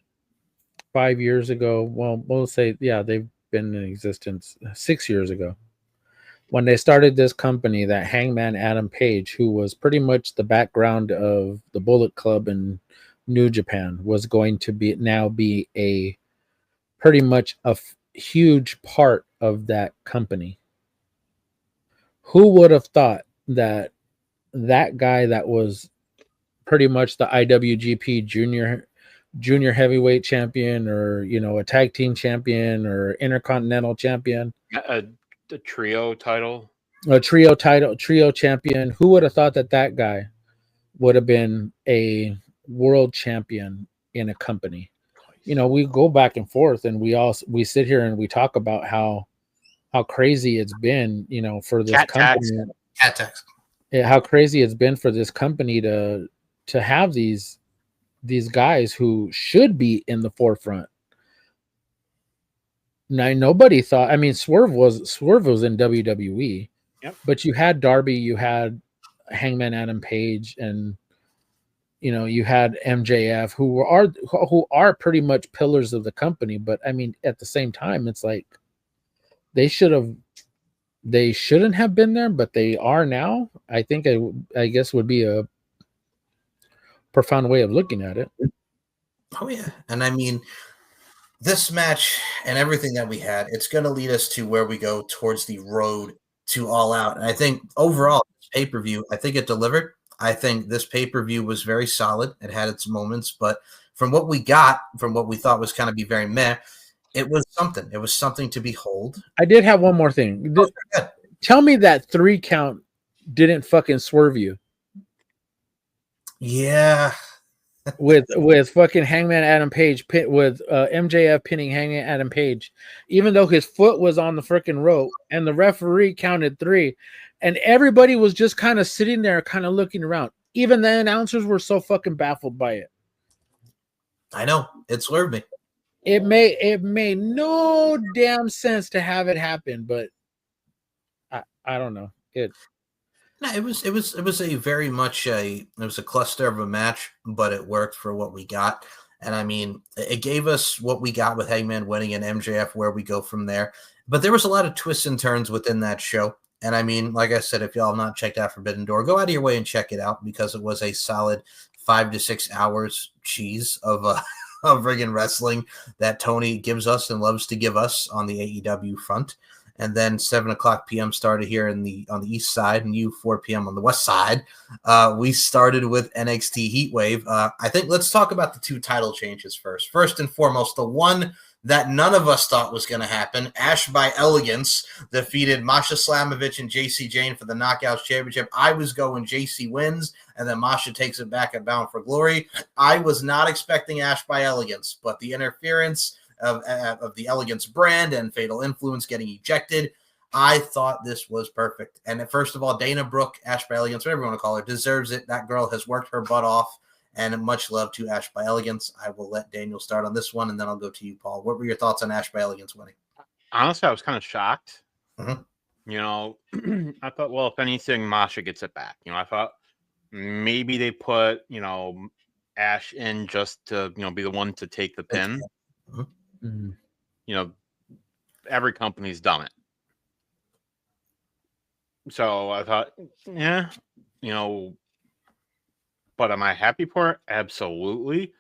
5 years ago? Well, we'll say, yeah, they've been in existence 6 years ago when they started this company, that Hangman Adam Page, who was pretty much the background of the Bullet Club in New Japan, was going to be a pretty much a huge part of that company. Who would have thought that guy that was pretty much the IWGP junior heavyweight champion, or a tag team champion, or intercontinental champion, the trio title, trio champion, who would have thought that guy would have been a world champion in a company? We go back and forth, and we sit here and we talk about how crazy it's been, for this company. How crazy it's been for this company to have these guys who should be in the forefront. Now, nobody thought. I mean, Swerve was in WWE, yep. But you had Darby, you had Hangman Adam Page, and you had MJF, who are pretty much pillars of the company. But I mean, at the same time, it's like they shouldn't have been there, but they are now. I think I guess would be a profound way of looking at it. Oh yeah, and I mean, this match and everything that we had, it's going to lead us to where we go towards the road to All Out. And I think overall, this pay-per-view, I think it delivered. I think this pay-per-view was very solid. It had its moments, but from what we got, from what we thought was kind of be very meh, it was something. It was something to behold. I did have one more thing. Tell me that 3 count didn't fucking swerve you. Yeah. with fucking Hangman Adam Page with MJF pinning Hangman Adam Page, even though his foot was on the freaking rope and the referee counted 3, and everybody was just kind of sitting there, kind of looking around. Even the announcers were so fucking baffled by it. I know it swerved me. It made no damn sense to have it happen, but I don't know it. No, it was a very much it was a cluster of a match, but it worked for what we got. And I mean, it gave us what we got with Hangman winning and MJF, where we go from there. But there was a lot of twists and turns within that show. And I mean, like I said, if y'all have not checked out Forbidden Door, go out of your way and check it out, because it was a solid 5 to 6 hours cheese of of friggin' wrestling that Tony gives us and loves to give us on the AEW front. And then 7:00 p.m. started here on the east side, and 4 p.m. on the west side. We started with NXT Heatwave. I think let's talk about the 2 title changes first. First and foremost, the one that none of us thought was going to happen. Ash by Elegance defeated Masha Slamovich and JC Jane for the Knockouts Championship. I was going JC wins, and then Masha takes it back at Bound for Glory. I was not expecting Ash by Elegance, but the interference of the Elegance brand and Fatal Influence getting ejected, I thought this was perfect. And first of all, Dana Brooke, Ash by Elegance, whatever you want to call her, deserves it. That girl has worked her butt off, and much love to Ash by Elegance. I will let Daniel start on this one, and then I'll go to you, Paul. What were your thoughts on Ash by Elegance winning? Honestly, I was kind of shocked. Mm-hmm. You know, I thought, well, if anything, Masha gets it back. You know, I thought maybe they put, Ash in just to, be the one to take the pin. Mm-hmm. Mm-hmm. Every company's done it. So I thought, yeah, but am I happy for it? Absolutely.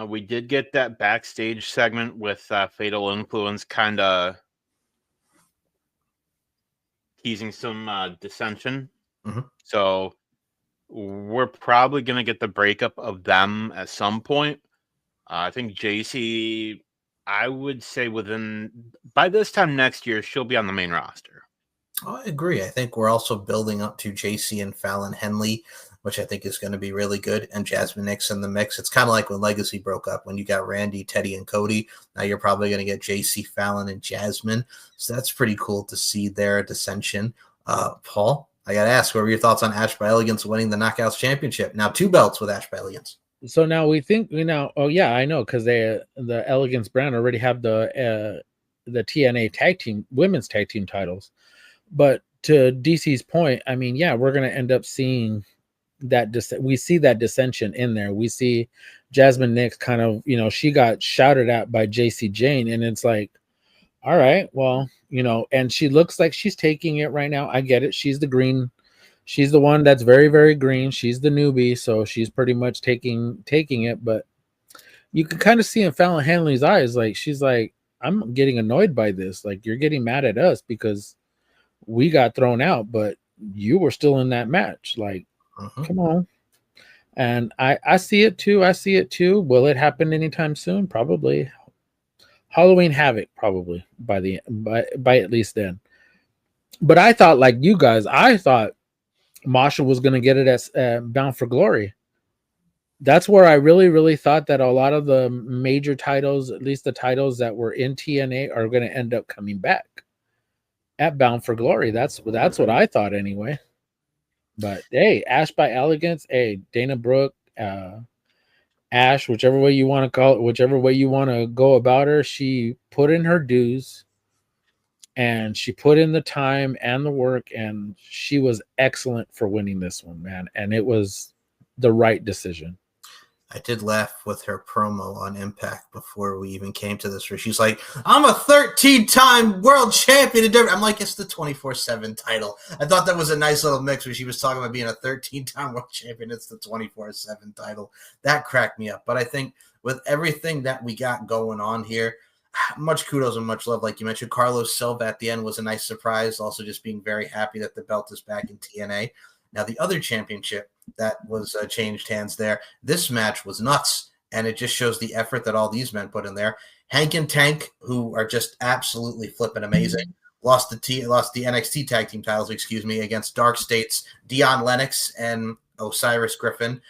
We did get that backstage segment with Fatal Influence kind of teasing some dissension. Mm-hmm. So we're probably going to get the breakup of them at some point. I think JC, I would say by this time next year, she'll be on the main roster. I agree. I think we're also building up to JC and Fallon Henley, which I think is going to be really good, and Jasmine Nix in the mix. It's kind of like when Legacy broke up, when you got Randy, Teddy, and Cody. Now you're probably going to get JC, Fallon, and Jasmine. So that's pretty cool to see their dissension. Paul, I got to ask, what were your thoughts on Ash by Elegance winning the Knockouts Championship? Now 2 belts with Ash by Elegance. So now we think, oh yeah, I know, because the Elegance brand already have the TNA women's tag team titles. But to DC's point, I mean, yeah, we're going to end up seeing that we see that dissension in there. We see Jasmine Nix kind of, she got shouted at by JC Jane, and it's like, all right, well, and she looks like she's taking it right now. I get it. She's the green. She's the one that's very, very green. She's the newbie, so she's pretty much taking it. But you can kind of see in Fallon Henley's eyes, like, she's like, I'm getting annoyed by this. Like, you're getting mad at us because we got thrown out, but you were still in that match. Like, come on. And I see it too. Will it happen anytime soon? Probably. Halloween Havoc, probably by at least then. But I thought, like you guys, I thought Masha was going to get it as Bound for Glory. That's where I really, really thought that a lot of the major titles, at least the titles that were in TNA, are going to end up coming back at Bound for Glory. That's what I thought anyway. But hey, Ash by Elegance, hey, Dana Brooke, Ash, whichever way you want to call it, whichever way you want to go about her, she put in her dues and she put in the time and the work, and she was excellent for winning this one, man. And it was the right decision. I did laugh with her promo on Impact before we even came to this, where she's like, I'm a 13-time world champion. I'm like, it's the 24/7 title. I thought that was a nice little mix where she was talking about being a 13-time world champion. It's the 24/7 title. That cracked me up. But I think with everything that we got going on here, much kudos and much love. Like you mentioned, Carlos Silva at the end was a nice surprise. Also, just being very happy that the belt is back in TNA. Now, the other championship that was changed hands there, this match was nuts, and it just shows the effort that all these men put in there. Hank and Tank, who are just absolutely flipping amazing, lost the NXT tag team titles, against Dark State's Dion Lennox and Osiris Griffin.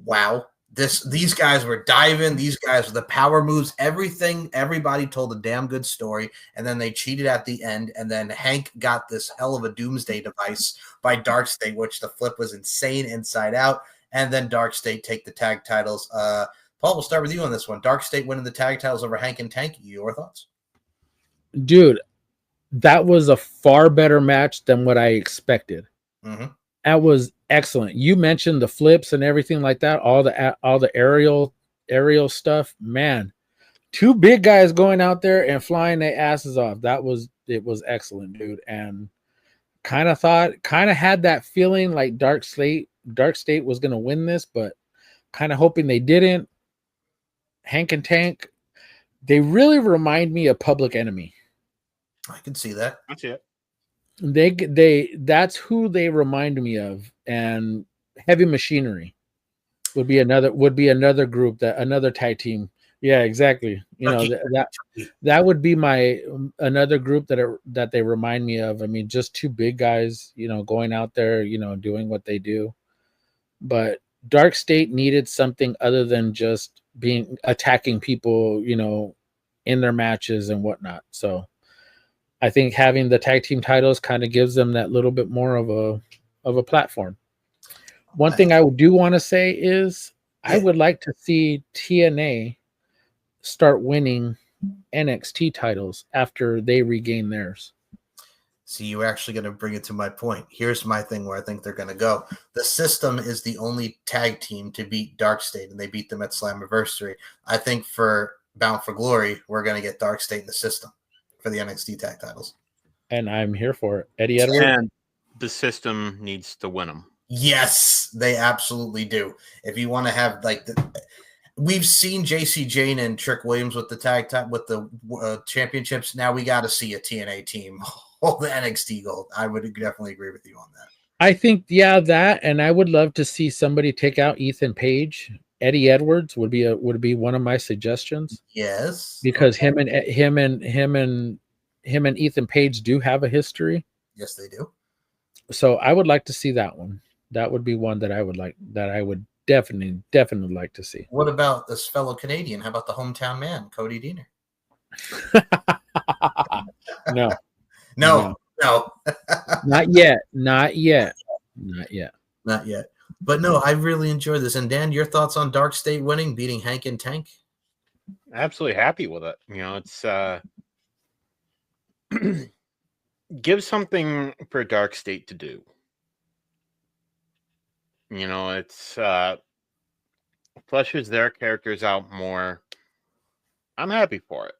Wow. These guys were diving. These guys were the power moves, everything. Everybody told a damn good story, and then they cheated at the end. And then Hank got this hell of a doomsday device by Dark State, which the flip was insane inside out. And then Dark State take the tag titles. Paul, we'll start with you on this one. Dark State winning the tag titles over Hank and Tank. Your thoughts? Dude, that was a far better match than what I expected. Mm-hmm. That was excellent. You mentioned the flips and everything like that, all the aerial stuff. Man, two big guys going out there and flying their asses off. It was excellent, dude. And kind of had that feeling like Dark State was going to win this, but kind of hoping they didn't. Hank and Tank, they really remind me of Public Enemy. I can see that. That's it. That's who they remind me of. And Heavy Machinery would be another group, another tag team. Yeah, exactly. You know, that would be another group that they remind me of. I mean, just two big guys, you know, going out there, you know, doing what they do. But Dark State needed something other than just attacking people, you know, in their matches and whatnot. So I think having the tag team titles kind of gives them that little bit more of a platform. One thing I do want to say is I would like to see TNA start winning NXT titles after they regain theirs. See, you're actually going to bring it to my point. Here's my thing where I think they're going to go. The System is the only tag team to beat Dark State, and they beat them at Slammiversary. I think for Bound for Glory, we're going to get Dark State in the System for the NXT tag titles. And I'm here for it. Eddie Edwards. And the System needs to win them. Yes, they absolutely do. If you want to have we've seen JC Jane and Trick Williams with the with the championships. Now we got to see a TNA team hold the NXT gold. I would definitely agree with you on that. I think, that, and I would love to see somebody take out Ethan Page. Eddie Edwards would be one of my suggestions. Yes, because him and Ethan Page do have a history. Yes, they do. So I would like to see that one. That would be one that I would definitely like to see. What about this fellow Canadian? How about the hometown man, Cody Deaner? No. Not yet. But no, I really enjoyed this. And Dan, your thoughts on Dark State winning, beating Hank and Tank? Absolutely happy with it. You know, it's give something for Dark State to do. You know, it's fleshes their characters out more. I'm happy for it.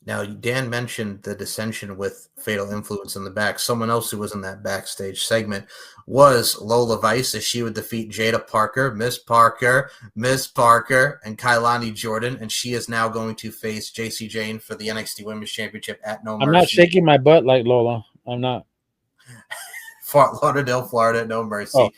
Now, Dan mentioned the dissension with Fatal Influence in the back. Someone else who was in that backstage segment was Lola Vice, as she would defeat Jada Parker, Miss Parker, and Kailani Jordan, and she is now going to face JC Jane for the NXT Women's Championship at No Mercy. I'm not shaking my butt like Lola. I'm not. Fort Lauderdale, Florida, No Mercy. Oh,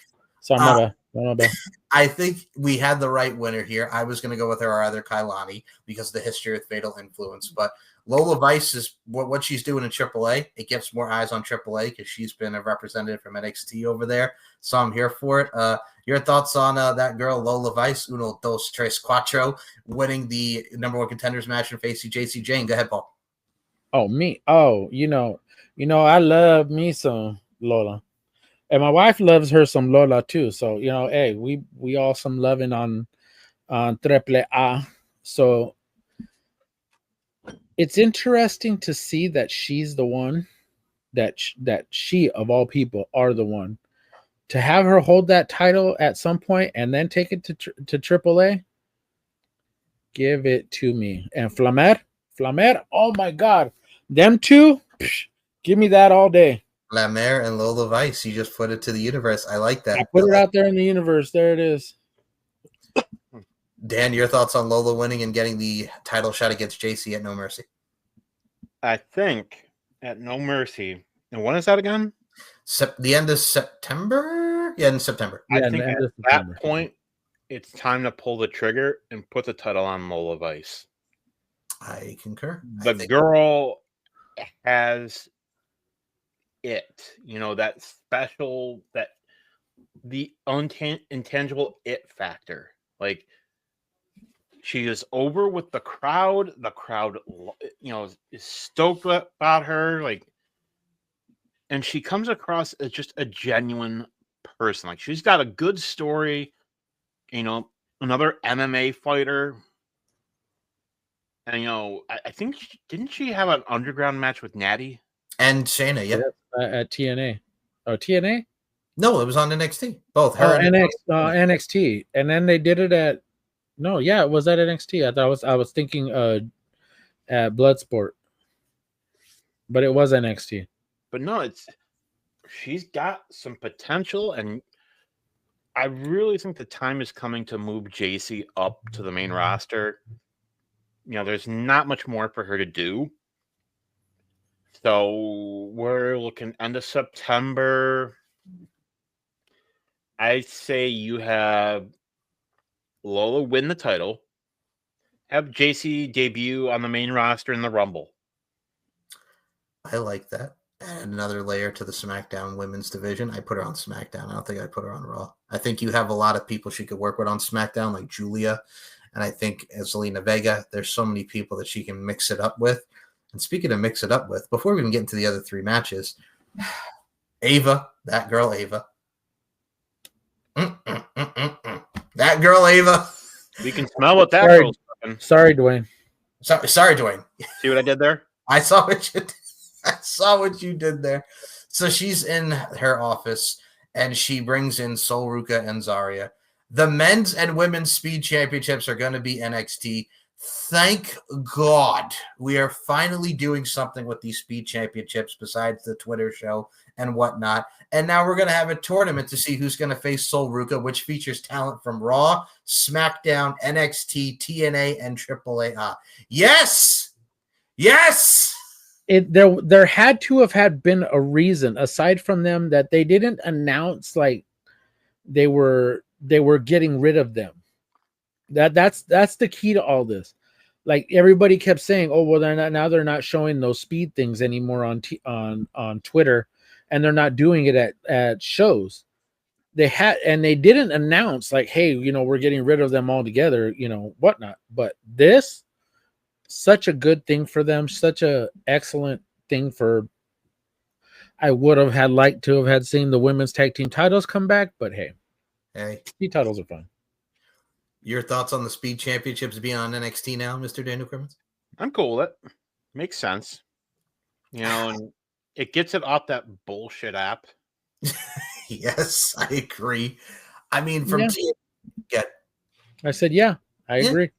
sorry, my bad. I think we had the right winner here. I was going to go with her or either Kailani because of the history with Fatal Influence, but Lola Vice is what she's doing in AAA. It gets more eyes on AAA because she's been a representative from NXT over there. So I'm here for it. Your thoughts on that girl, Lola Vice, uno, dos, tres, cuatro, winning the number one contenders match and facing JC Jane. Go ahead, Paul. Oh, me. Oh, you know, I love me some Lola. And my wife loves her some Lola too. So, you know, hey, we all some loving on Triple A. So it's interesting to see that she's the one that she of all people are the one to have her hold that title at some point and then take it to AAA. Give it to me. And Flamer, oh my God, them two, give me that all day. Flamer and Lola Vice, you just put it to the universe. I like that. I put it out there in the universe. There it is. Dan, your thoughts on Lola winning and getting the title shot against JC at No Mercy? I think at No Mercy. And when is that again? The end of September? Yeah, in September. I think at that point, it's time to pull the trigger and put the title on Lola Vice. I concur. The girl has it. You know, that special, that the intangible it factor. Like, she is over with the crowd. The crowd, you know, is stoked about her. Like, and she comes across as just a genuine person. Like, she's got a good story. You know, another MMA fighter. And, you know, I think, didn't she have an underground match with Natty? And Shayna, yeah. At TNA. Oh, TNA? No, it was on NXT. Both her and NXT. And then they did it at no, yeah, it was at NXT. I was thinking at Bloodsport. But it was NXT. But no, she's got some potential, and I really think the time is coming to move JC up to the main roster. You know, there's not much more for her to do. So we're looking end of September. I'd say you have Lola win the title, have JC debut on the main roster in the Rumble. I like that. And another layer to the SmackDown women's division. I put her on SmackDown. I don't think I put her on Raw. I think you have a lot of people she could work with on SmackDown, like Julia. And I think as Zelina Vega, there's so many people that she can mix it up with. And speaking of mix it up with, before we even get into the other three matches, Ava, that girl Ava. That girl Ava. We can smell what that girl's cooking. Sorry, Dwayne. Sorry, Dwayne. See what I did there? I saw what you did there. So she's in her office, and she brings in Sol Ruca and Zarya. The men's and women's speed championships are going to be NXT. Thank God we are finally doing something with these speed championships besides the Twitter show and whatnot. And now we're going to have a tournament to see who's going to face Sol Ruca, which features talent from Raw, SmackDown, NXT, TNA, and AAA. Yes! Yes! There had to have been a reason aside from them that they didn't announce like they were getting rid of them. That's the key to all this. Like everybody kept saying, "Oh, well, they're not showing those speed things anymore on Twitter, and they're not doing it at shows." They didn't announce like, "Hey, you know, we're getting rid of them altogether," you know, whatnot. But this, such a good thing for them, such a excellent thing for. I would have liked to have seen the women's tag team titles come back, but hey, speed titles are fun. Your thoughts on the speed championships being on NXT now, Mr. Daniel Crimmins? I'm cool with it. Makes sense. You know, and it gets it off that bullshit app. Yes, I agree. I mean, from I said, yeah, I agree.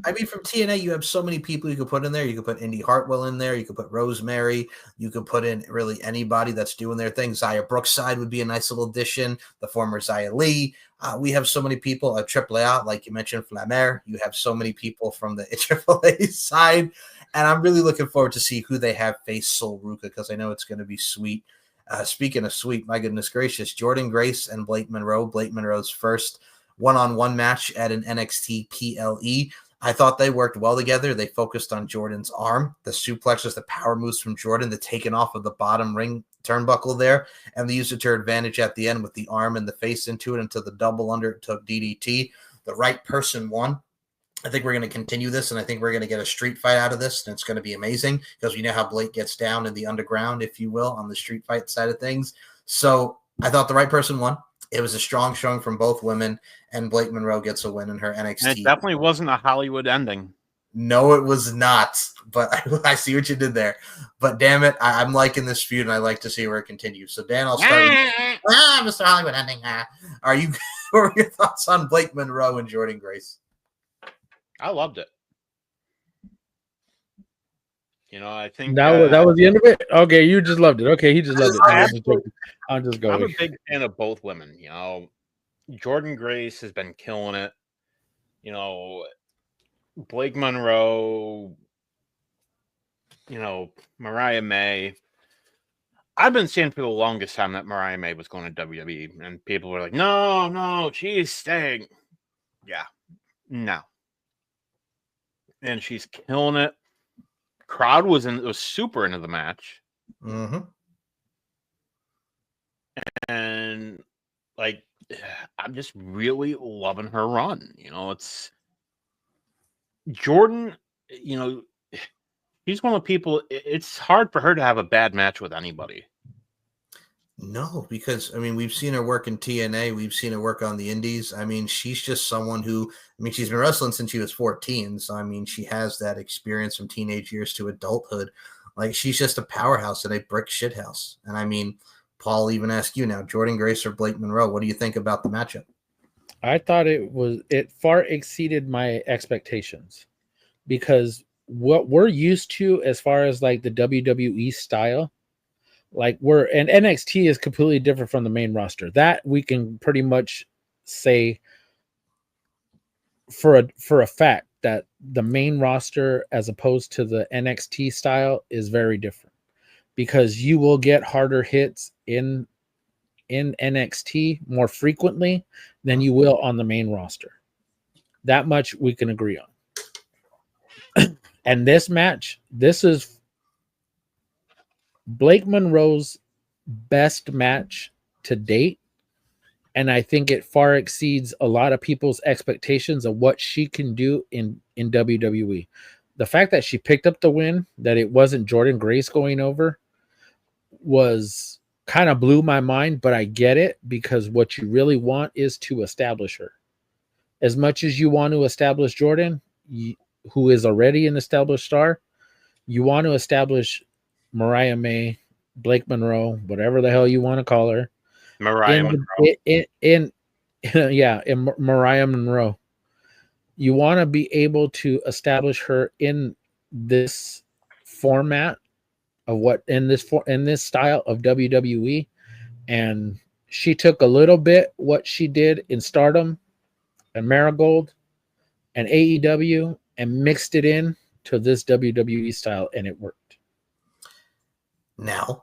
I mean, from TNA, you have so many people you could put in there. You could put Indy Hartwell in there. You could put Rosemary. You could put in really anybody that's doing their thing. Xia Brookside would be a nice little addition. The former Xia Li. We have so many people at AAA, like you mentioned, Flamer. You have so many people from the AAA side. And I'm really looking forward to see who they have face Sol Ruca because I know it's going to be sweet. Speaking of sweet, my goodness gracious, Jordynne Grace and Blake Monroe. Blake Monroe's first one-on-one match at an NXT PLE. I thought they worked well together. They focused on Jordan's arm, the suplexes, the power moves from Jordan, the taking off of the bottom ring turnbuckle there, and they used it to her advantage at the end with the arm and the face into it until the double under it took DDT. The right person won. I think we're going to continue this, and I think we're going to get a street fight out of this, and it's going to be amazing because we know how Blake gets down in the underground, if you will, on the street fight side of things. So I thought the right person won. It was a strong showing from both women, and Blake Monroe gets a win in her NXT. And it definitely wasn't a Hollywood ending. No, it was not. But I see what you did there. But damn it, I'm liking this feud, and I like to see where it continues. So Dan, I'll start with Mr. Hollywood ending. Are you? What were your thoughts on Blake Monroe and Jordynne Grace? I loved it. You know, I think that was the end of it. Okay, you just loved it. Okay, he just loved it. I'll just go. I'm a big fan of both women. You know, Jordynne Grace has been killing it. you know, Blake Monroe, you know, Mariah May. I've been saying for the longest time that Mariah May was going to WWE, and people were like, no, she's staying. Yeah, no. And she's killing it. Crowd was super into the match. Mm-hmm. And like, I'm just really loving her run. You know, it's Jordan, you know, he's one of the people, it's hard for her to have a bad match with anybody. No, because I mean, we've seen her work in TNA, we've seen her work on the indies. I mean, she's just someone who, I mean, she's been wrestling since she was 14. So I mean, she has that experience from teenage years to adulthood. Like, she's just a powerhouse in a brick shithouse. And I mean, Paul, even ask you now, Jordan Grace or Blake Monroe, what do you think about the matchup? I thought it far exceeded my expectations, because what we're used to as far as like the WWE style, like and NXT is completely different from the main roster. That we can pretty much say for a fact that the main roster as opposed to the NXT style is very different, because you will get harder hits in NXT more frequently than you will on the main roster. That much we can agree on. And this match, this is Blake Monroe's best match to date, and I think it far exceeds a lot of people's expectations of what she can do in WWE. The fact that she picked up the win, that it wasn't Jordan Grace going over, was kind of blew my mind, but I get it, because what you really want is to establish her. As much as you want to establish Jordan, who is already an established star, you want to establish Mariah May, Blake Monroe, whatever the hell you want to call her. Mariah Mariah Monroe. You want to be able to establish her in this format of what in this style of WWE, and she took a little bit what she did in Stardom and Marigold and AEW and mixed it in to this WWE style, and it worked. Now,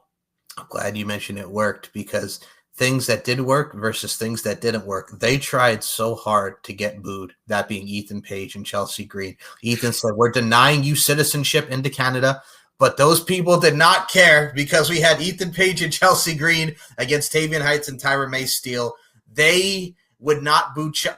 I'm glad you mentioned it worked, because things that did work versus things that didn't work, they tried so hard to get booed, that being Ethan Page and Chelsea Green. Ethan said, we're denying you citizenship into Canada, but those people did not care, because we had Ethan Page and Chelsea Green against Tavian Heights and Tyra May Steele. They would not boo Chelsea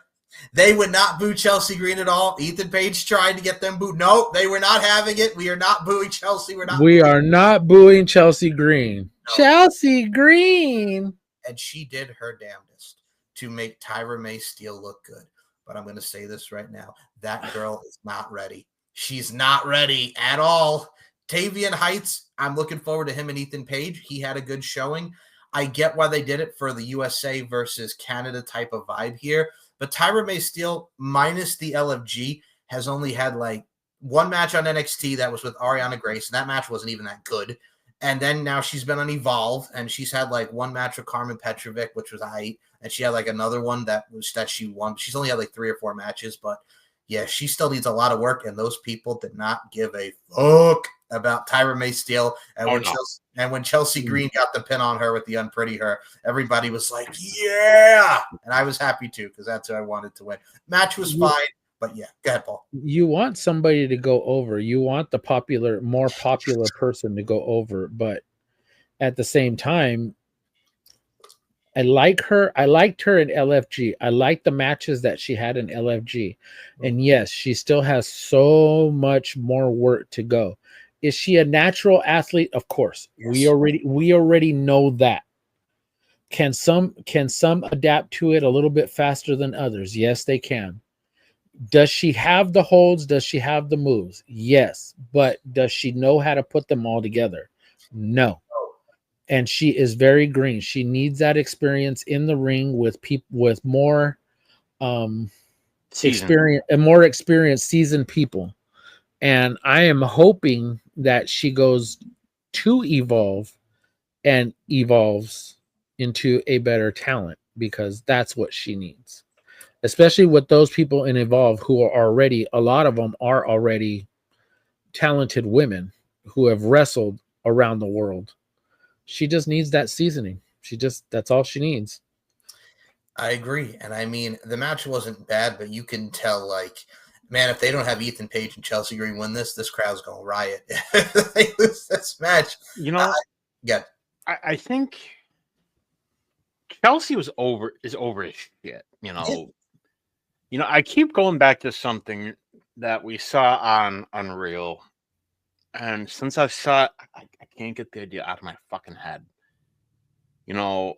Green at all. Ethan Page tried to get them booed. No, they were not having it. We are not booing Chelsea. We are not booing Chelsea Green. No. Chelsea Green. And she did her damnedest to make Tyra May Steele look good. But I'm going to say this right now. That girl is not ready. She's not ready at all. Tavian Heights, I'm looking forward to him and Ethan Page. He had a good showing. I get why they did it for the USA versus Canada type of vibe here. But Tyra May Steele, minus the LFG, has only had like one match on NXT that was with Ariana Grace, and that match wasn't even that good. And then now she's been on Evolve, and she's had like one match with Carmen Petrovic, which was and she had like another one that she won. She's only had like 3 or 4 matches, but yeah, she still needs a lot of work, and those people did not give a fuck about Tyra May Steele. And when Chelsea Green got the pin on her with the Unpretty Her, everybody was like, yeah! And I was happy too, because that's who I wanted to win. Match was fine, but yeah, go ahead, Paul. You want somebody to go over. You want the more popular person to go over, but at the same time, I like her. I liked her in LFG. I like the matches that she had in LFG. And yes, she still has so much more work to go. Is she a natural athlete? Of course. Yes. We already know that. Can some adapt to it a little bit faster than others? Yes, they can. Does she have the holds? Does she have the moves? Yes. But does she know how to put them all together? No. And she is very green. She needs that experience in the ring with people with more experience and more experienced, seasoned people. And I am hoping that she goes to Evolve and evolves into a better talent, because that's what she needs. especially with those people in Evolve who are already, a lot of them are already talented women who have wrestled around the world. She just needs that seasoning. That's all she needs. I agree. And I mean, the match wasn't bad, but you can tell, like, man, if they don't have Ethan Page and Chelsea Green win this crowd's going to riot. If they lose this match. You know, I think Chelsea is over his shit. You know, I keep going back to something that we saw on Unreal. And since I saw it, I can't get the idea out of my fucking head. You know,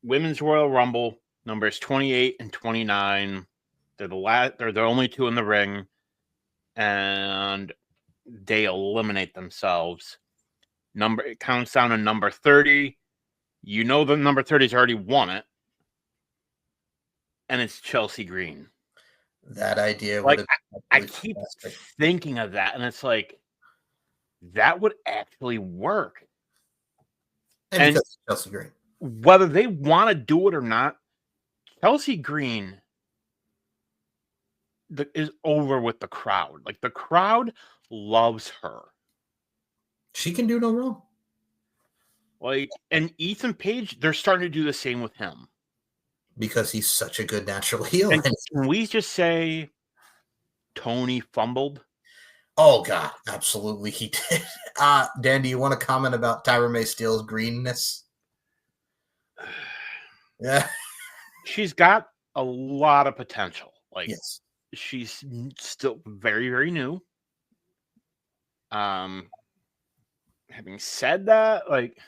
Women's Royal Rumble numbers 28 and 29. They're the only two in the ring, and they eliminate themselves. It counts down to number 30. You know the number 30's already won it, and it's Chelsea Green. That idea, like I keep thinking of that, and it's like that would actually work. And Chelsea Green, whether they want to do it or not, Chelsea Green is over with the crowd. Like, the crowd loves her. She can do no wrong. Like, and Ethan Page, they're starting to do the same with him. Because he's such a good natural heel. And can we just say Tony fumbled? Oh, God, absolutely he did. Dan, do you want to comment about Tyra May Steele's greenness? Yeah. She's got a lot of potential. Like, yes. She's still very, very new. Having said that, like,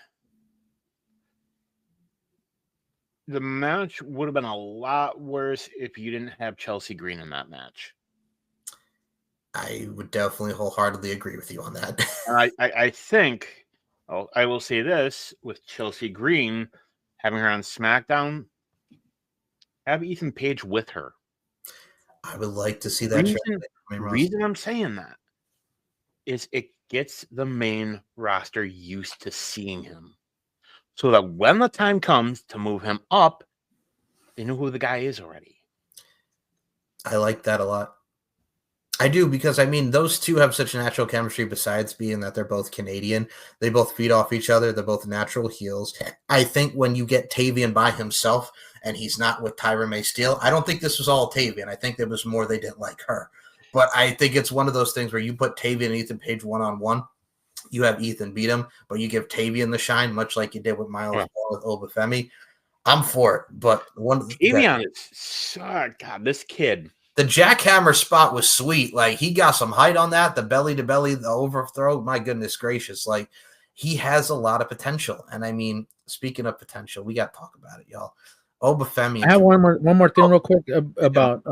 the match would have been a lot worse if you didn't have Chelsea Green in that match. I would definitely wholeheartedly agree with you on that. I think, I will say this, with Chelsea Green, having her on SmackDown, have Ethan Page with her. I would like to see that. The reason I'm saying that is it gets the main roster used to seeing him, so that when the time comes to move him up, they know who the guy is already. I like that a lot. I do, because I mean, those two have such natural chemistry. Besides being that they're both Canadian, they both feed off each other. They're both natural heels. I think when you get Tavian by himself and he's not with Tyra May Steele, I don't think this was all Tavian. I think there was more they didn't like her. But I think it's one of those things where you put Tavian and Ethan Page one-on-one, you have Ethan beat him, but you give Tavian the shine, much like you did with Miles with Obafemi. I'm for it, but Tavian is God, this kid. The jackhammer spot was sweet. Like, he got some height on that, the belly to belly, the overthrow. My goodness gracious. Like, he has a lot of potential. And I mean, speaking of potential, we got to talk about it, y'all. Obafemi. I have one more thing real quick about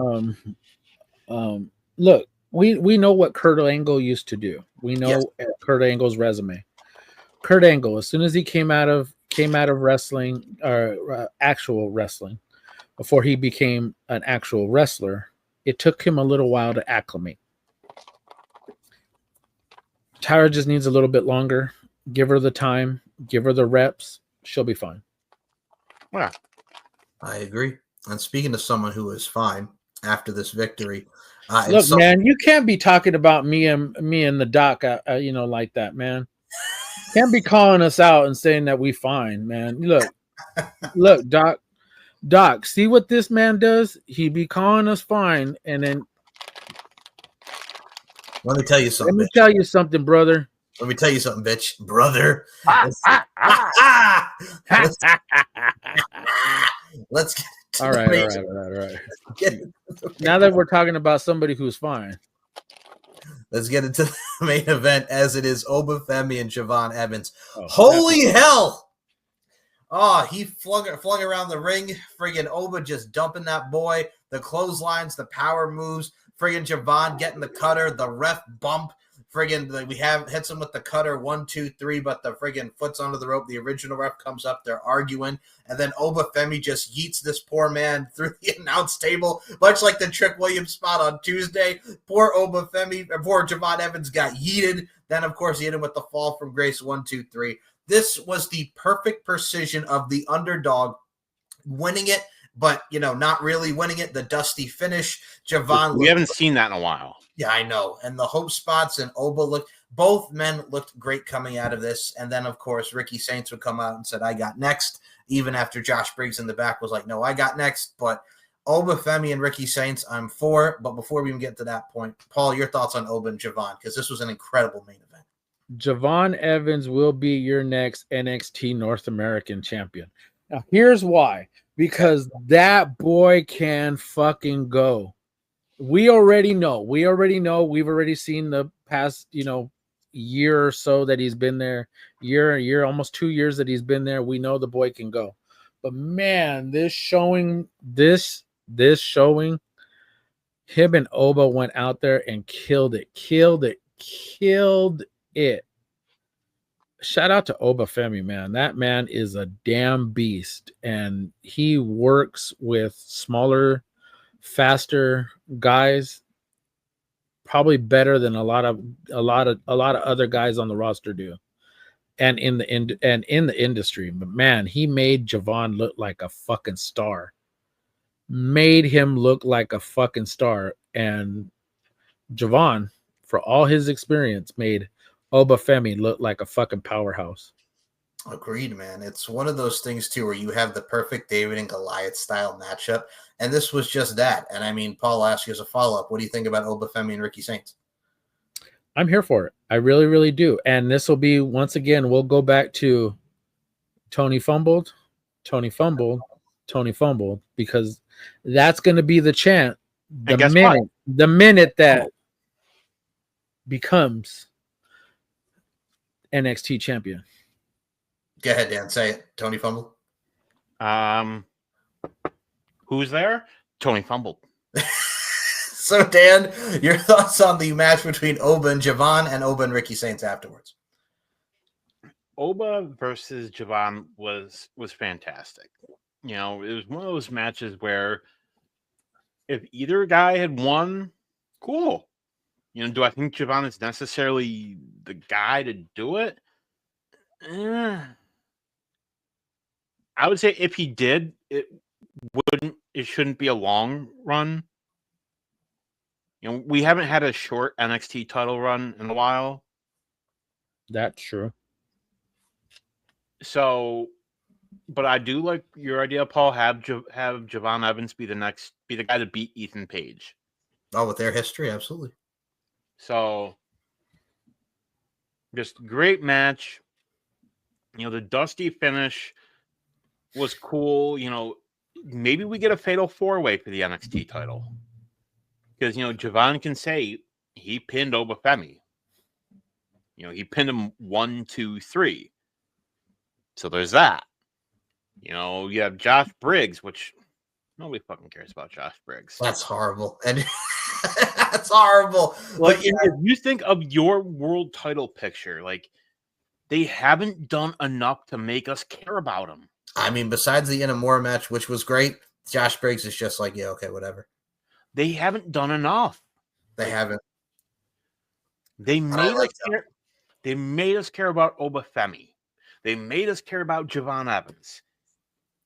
look, we know what Kurt Angle used to do. We know Kurt Angle's resume. Kurt Angle, as soon as he came out of wrestling or actual wrestling, before he became an actual wrestler, it took him a little while to acclimate. Tyra just needs a little bit longer. Give her the time. Give her the reps. She'll be fine. Yeah, I agree. And speaking of someone who is fine after this victory, look, man, you can't be talking about me and the doc, like that, man. Can't be calling us out and saying that we fine, man. Look, Doc, see what this man does? He be calling us fine, and then let me tell you something. Let me tell you something, brother. Let me tell you something, bitch, brother. Let's get to all right. Now that we're talking about somebody who's fine, let's get into the main event, as it is Obafemi and Javon Evans. Holy hell! Oh, he flung around the ring. Friggin' Oba just dumping that boy. The clotheslines, the power moves. Friggin' Javon getting the cutter. The ref bump. Friggin' we hits him with the cutter 1, 2, 3, but the friggin' foot's under the rope. The original ref comes up. They're arguing. And then Obafemi just yeets this poor man through the announce table, much like the Trick Williams spot on Tuesday. Poor Javon Evans got yeeted. Then, of course, he hit him with the fall from grace 1, 2, 3. This was the perfect precision of the underdog winning it but not really winning it. The dusty finish. Javon, We haven't seen that in a while. Yeah, I know. And the hope spots and Oba both men looked great coming out of this. And then, of course, Ricky Saints would come out and said, I got next, even after Josh Briggs in the back was like, no, I got next. But Oba Femi and Ricky Saints, I'm for. But before we even get to that point, Paul, your thoughts on Oba and Javon, because this was an incredible main event. Javon Evans will be your next NXT North American champion. Now, here's why. Because that boy can fucking go. We already know. We've already seen the past, year or so that he's been there. Almost 2 years that he's been there. We know the boy can go. But man, this showing, him and Oba went out there and killed it. Shout out to Oba Femi, man. That man is a damn beast, and he works with smaller, faster guys probably better than a lot of other guys on the roster do, and in the industry. But man, he made Javon look like a fucking star. And Javon, for all his experience, made Oba Femi looked like a fucking powerhouse. Agreed, man. It's one of those things, too, where you have the perfect David and Goliath style matchup. And this was just that. And I mean, Paul, I'll ask you as a follow-up, what do you think about Oba Femi and Ricky Saints? I'm here for it. I really, really do. And this will be, once again, we'll go back to Tony fumbled, because that's going to be the chant the minute that becomes NXT champion. Go ahead, Dan. Say it. Tony fumbled. Who's there? Tony fumbled. So, Dan, your thoughts on the match between Oba and Javon, and Oba and Ricky Saints afterwards? Oba versus Javon was fantastic. It was one of those matches where if either guy had won, cool. Do I think Javon is necessarily the guy to do it? I would say if he did, it shouldn't be a long run. We haven't had a short NXT title run in a while. That's true. So, but I do like your idea, Paul. Have Javon Evans be the guy to beat Ethan Page. Oh, with their history, absolutely. So, just great match. The dusty finish was cool. Maybe we get a fatal 4-way for the NXT title. Because, Javon can say he pinned Oba Femi. He pinned him 1, 2, 3. So there's that. You have Josh Briggs, which nobody fucking cares about Josh Briggs. That's horrible. And that's horrible. Like, if you think of your world title picture, like, they haven't done enough to make us care about him. I mean, besides the Inamura match, which was great, Josh Briggs is just like, yeah, okay, whatever. They haven't done enough. They haven't. They made us care. They made us care about Oba Femi. They made us care about Javon Evans.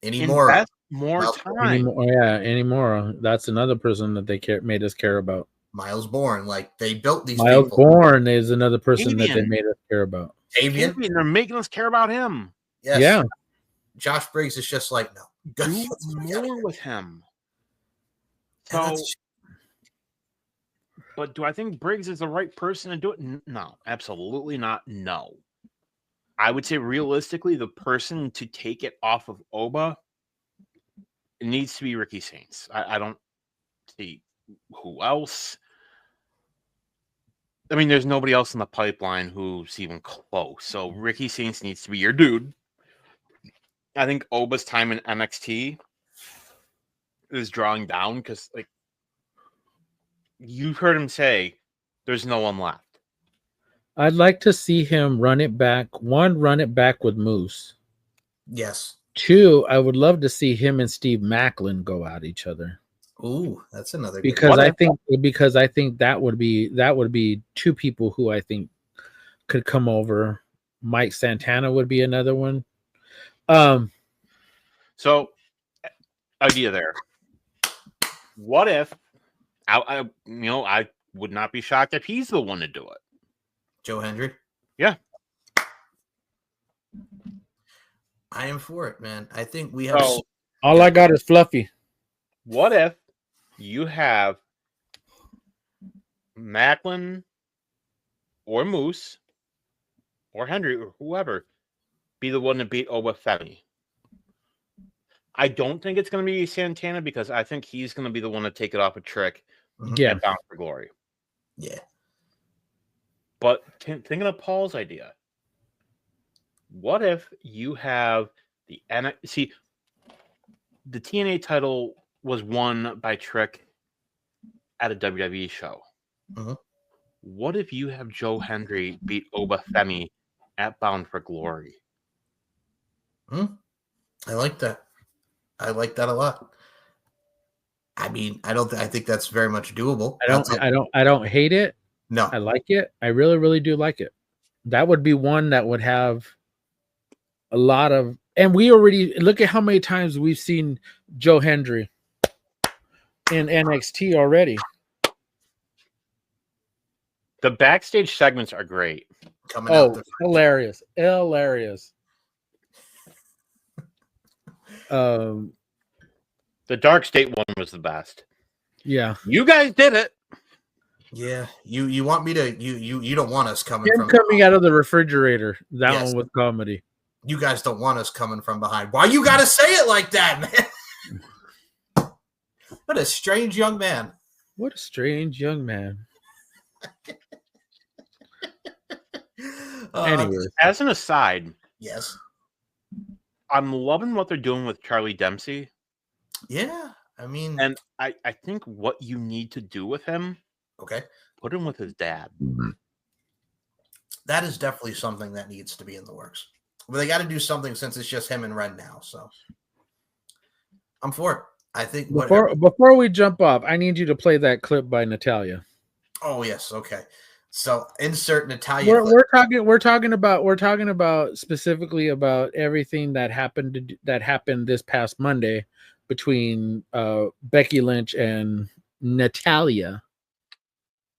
Anymore. More time. Anymore. That's another person that they made us care about. Miles Bourne. Like, they built these Miles people. Bourne is another person that they made us care about. Tavian. They're making us care about him. Yes. Yeah. Josh Briggs is just like, no. Do more with him. So, but do I think Briggs is the right person to do it? No, absolutely not. No. I would say realistically, the person to take it off of Oba, it needs to be Ricky Saints. I don't see who else. I mean, there's nobody else in the pipeline who's even close. So Ricky Saints needs to be your dude. I think Oba's time in NXT is drawing down because, like, you've heard him say, there's no one left. I'd like to see him run it back. One, run it back with Moose. Yes. Two, I would love to see him and Steve Macklin go at each other. Ooh, that's another. Because I think that would be two people who I think could come over. Mike Santana would be another one. So idea there. What if I would not be shocked if he's the one to do it. Joe Hendry? Yeah. I am for it, man. I think we have. All I got is Fluffy. What if you have Macklin or Moose or Hendry or whoever be the one to beat Obafemi? I don't think it's going to be Santana because I think he's going to be the one to take it off a Trick. Yeah. And Bound for Glory. Yeah. But thinking of Paul's idea, what if you have the TNA title was won by Trick at a WWE show. What if you have Joe Hendry beat Obafemi at Bound for Glory? I like that. I like that a lot. I mean, I think that's very much doable. I don't hate it. No, I like it. I really, really do like it. That would be one that would have a lot of, and we already look at how many times we've seen Joe Hendry in NXT already. The backstage segments are great. Hilarious. The Dark State one was the best. Yeah. You guys did it. Yeah. You want me to you don't want us coming Him from coming out of the refrigerator. That Yes. one was comedy. You guys don't want us coming from behind. Why you gotta say it like that, man? What a strange young man. What a strange young man. Anyways. As an aside, yes, I'm loving what they're doing with Charlie Dempsey. Yeah, I mean, and I think what you need to do with him, put him with his dad. That is definitely something that needs to be in the works. But they got to do something since it's just him and Ren now. So I'm for it. I think before we jump off, I need you to play that clip by Natalia. Oh yes, okay. So insert Natalia. We're talking about specifically about everything that happened this past Monday between Becky Lynch and Natalia,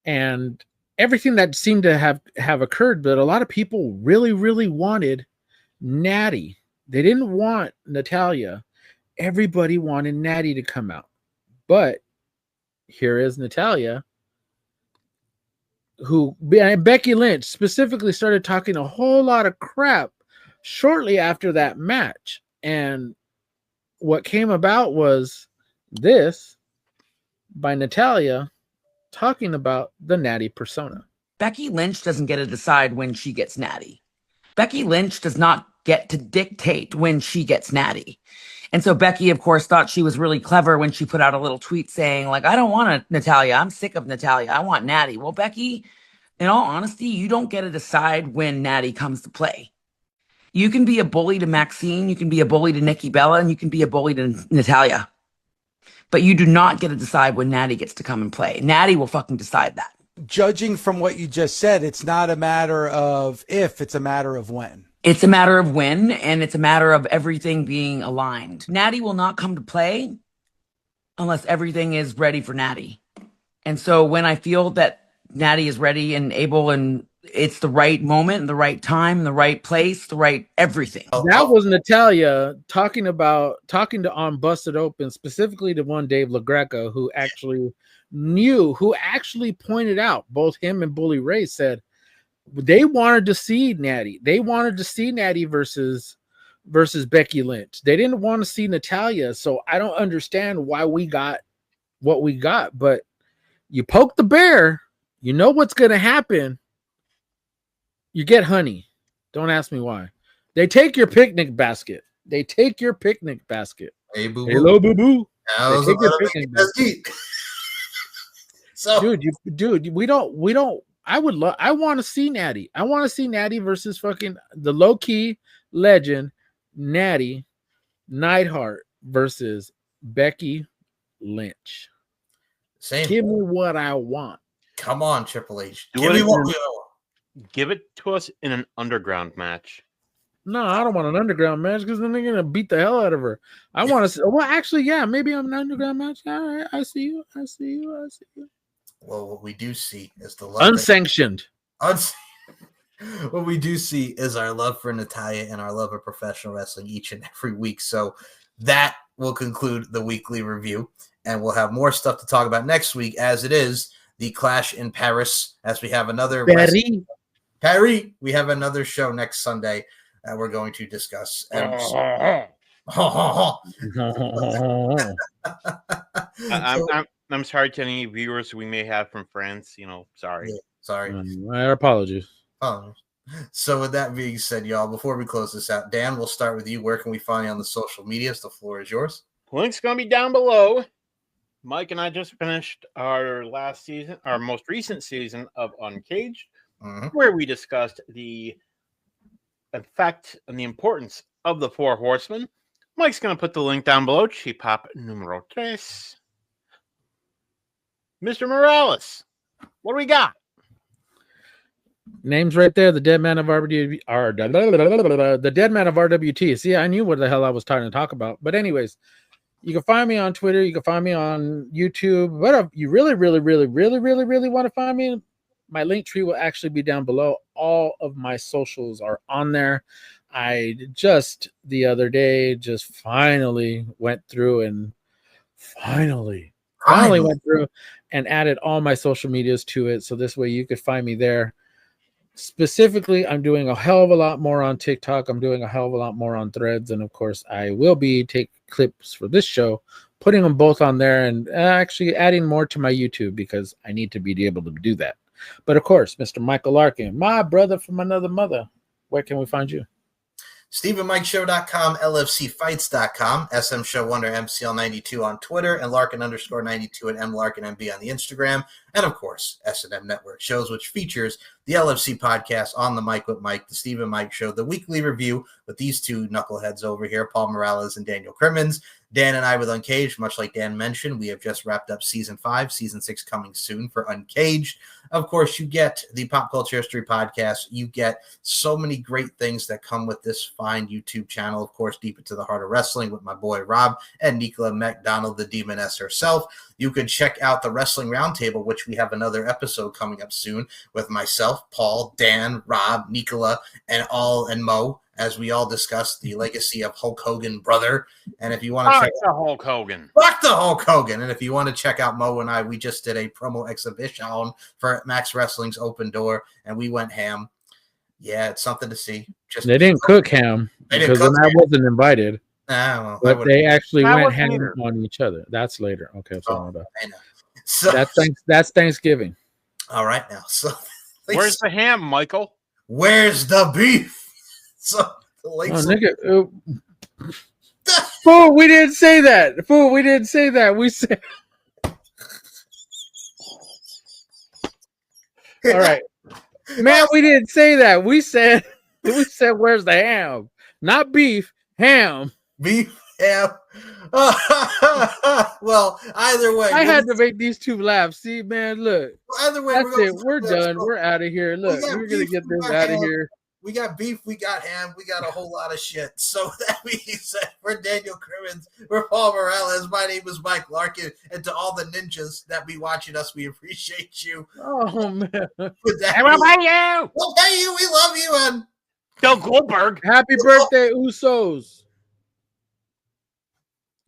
and everything that seemed to have occurred. But a lot of people really, really wanted Natty. They didn't want Natalia. Everybody wanted Natty to come out, but here is Natalia, who Becky Lynch specifically started talking a whole lot of crap shortly after that match. And what came about was this by Natalia talking about the Natty persona. Becky Lynch doesn't get to decide when she gets Natty. Becky Lynch does not get to dictate when she gets Natty. And so Becky, of course, thought she was really clever when she put out a little tweet saying, like, I don't want Natalia. I'm sick of Natalia. I want Natty. Well, Becky, in all honesty, you don't get to decide when Natty comes to play. You can be a bully to Maxine, you can be a bully to Nikki Bella, and you can be a bully to Natalia. But you do not get to decide when Natty gets to come and play. Natty will fucking decide that. Judging from what you just said, it's not a matter of if, it's a matter of when. It's a matter of when, and it's a matter of everything being aligned. Natty will not come to play unless everything is ready for Natty. And so when I feel that Natty is ready and able, and it's the right moment, and the right time, and the right place, the right everything. That was Natalia talking to On Busted Open, specifically to one Dave LaGreca, who actually pointed out, both him and Bully Ray said they wanted to see Natty. They wanted to see Natty versus Becky Lynch. They didn't want to see Natalia. So I don't understand why we got what we got. But you poke the bear, you know what's going to happen. You get honey. Don't ask me why. They take your picnic basket. Hey, boo-boo. Hello, boo-boo. So, dude, we don't. I want to see Natty. I want to see Natty versus fucking the low key legend Natty Neidhart versus Becky Lynch. Same. Give me what I want. Come on, Triple H. Give it to us in an underground match. No, I don't want an underground match because then they're gonna beat the hell out of her. I want to. Well, actually, yeah, maybe I'm an underground match. All right, I see you. Well, what we do see is the love unsanctioned. What we do see is our love for Natalya and our love of professional wrestling each and every week. So that will conclude the weekly review, and we'll have more stuff to talk about next week, as it is the Clash in Paris. As we have another Paris, we have another show next Sunday that we're going to discuss. I'm sorry to any viewers we may have from France. Sorry. Yeah, sorry. My apologies. So with that being said, y'all, before we close this out, Dan, we'll start with you. Where can we find you on the social medias? The floor is yours. Link's going to be down below. Mike and I just finished our most recent season of Uncaged, where we discussed the effect and the importance of the Four Horsemen. Mike's going to put the link down below. Chipop numero 3. Mr. Morales, what do we got? Name's right there. The Dead Man of RWT. The Dead Man of RWT. See, I knew what the hell I was trying to talk about. But anyways, you can find me on Twitter. You can find me on YouTube. But if you really want to find me, my link tree will actually be down below. All of my socials are on there. I just the other day finally went through and went through and added all my social medias to it. So this way you could find me there. Specifically, I'm doing a hell of a lot more on TikTok. I'm doing a hell of a lot more on Threads. And of course, I will be taking clips for this show, putting them both on there, and actually adding more to my YouTube because I need to be able to do that. But of course, Mr. Michael Larkin, my brother from another mother, where can we find you? StephenMikeShow.com, LFCfights.com, SM Show Wonder MCL92 on Twitter, and Larkin_92 and MLarkinMB on the Instagram, and of course, S&M Network Shows, which features the LFC podcast On the Mic with Mike, the Stephen Mike Show, the weekly review with these two knuckleheads over here, Paul Morales and Daniel Crimmins. Dan and I with Uncaged, much like Dan mentioned, we have just wrapped up Season 5, Season 6 coming soon for Uncaged. Of course, you get the Pop Culture History Podcast. You get so many great things that come with this fine YouTube channel. Of course, Deep Into the Heart of Wrestling with my boy Rob and Nicola McDonald, the Demoness herself. You can check out the Wrestling Roundtable, which we have another episode coming up soon with myself, Paul, Dan, Rob, Nicola, and Mo, as we all discuss the legacy of Hulk Hogan, brother. And if you want to check out Hulk Hogan. Fuck the Hulk Hogan. And if you want to check out Mo and I, we just did a promo exhibition for Max Wrestling's Open Door, and we went ham. Yeah, it's something to see. They didn't cook ham because I wasn't invited. But they actually went ham on each other. That's later. Okay, I know. So that's Thanksgiving. All right, now. So where's the ham, Michael? Where's the beef? So Fool, we didn't say that. Fool, we didn't say that. We said. All right, man. We didn't say that. We said where's the ham? Not beef, ham. Beef, ham. Well, either way, I had to make these two laugh. See, man, look. Either way, that's it. We're done. We're out of here. Look, we're gonna get this out of here. We got beef, we got ham, we got a whole lot of shit. So that being said, we're Daniel Crimmins, we're Paul Morales, my name is Mike Larkin, and to all the ninjas that be watching us, we appreciate you. Oh, man. We'll pay you! We'll pay you, we love you, and Bill Goldberg. Happy birthday, Usos.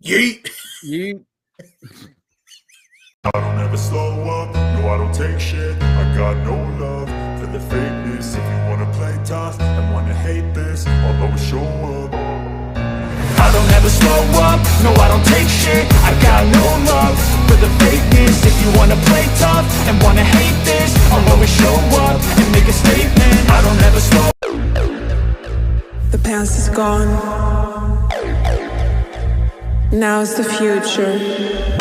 Yeet. Yeet. I don't ever slow up, no I don't take shit. I got no love for the fakeness. If you wanna play tough and wanna hate this, I'll always show up. I don't ever slow up, no I don't take shit. I got no love for the fakeness. If you wanna play tough and wanna hate this, I'll always show up and make a statement. I don't ever slow up. The past is gone. Now is the future.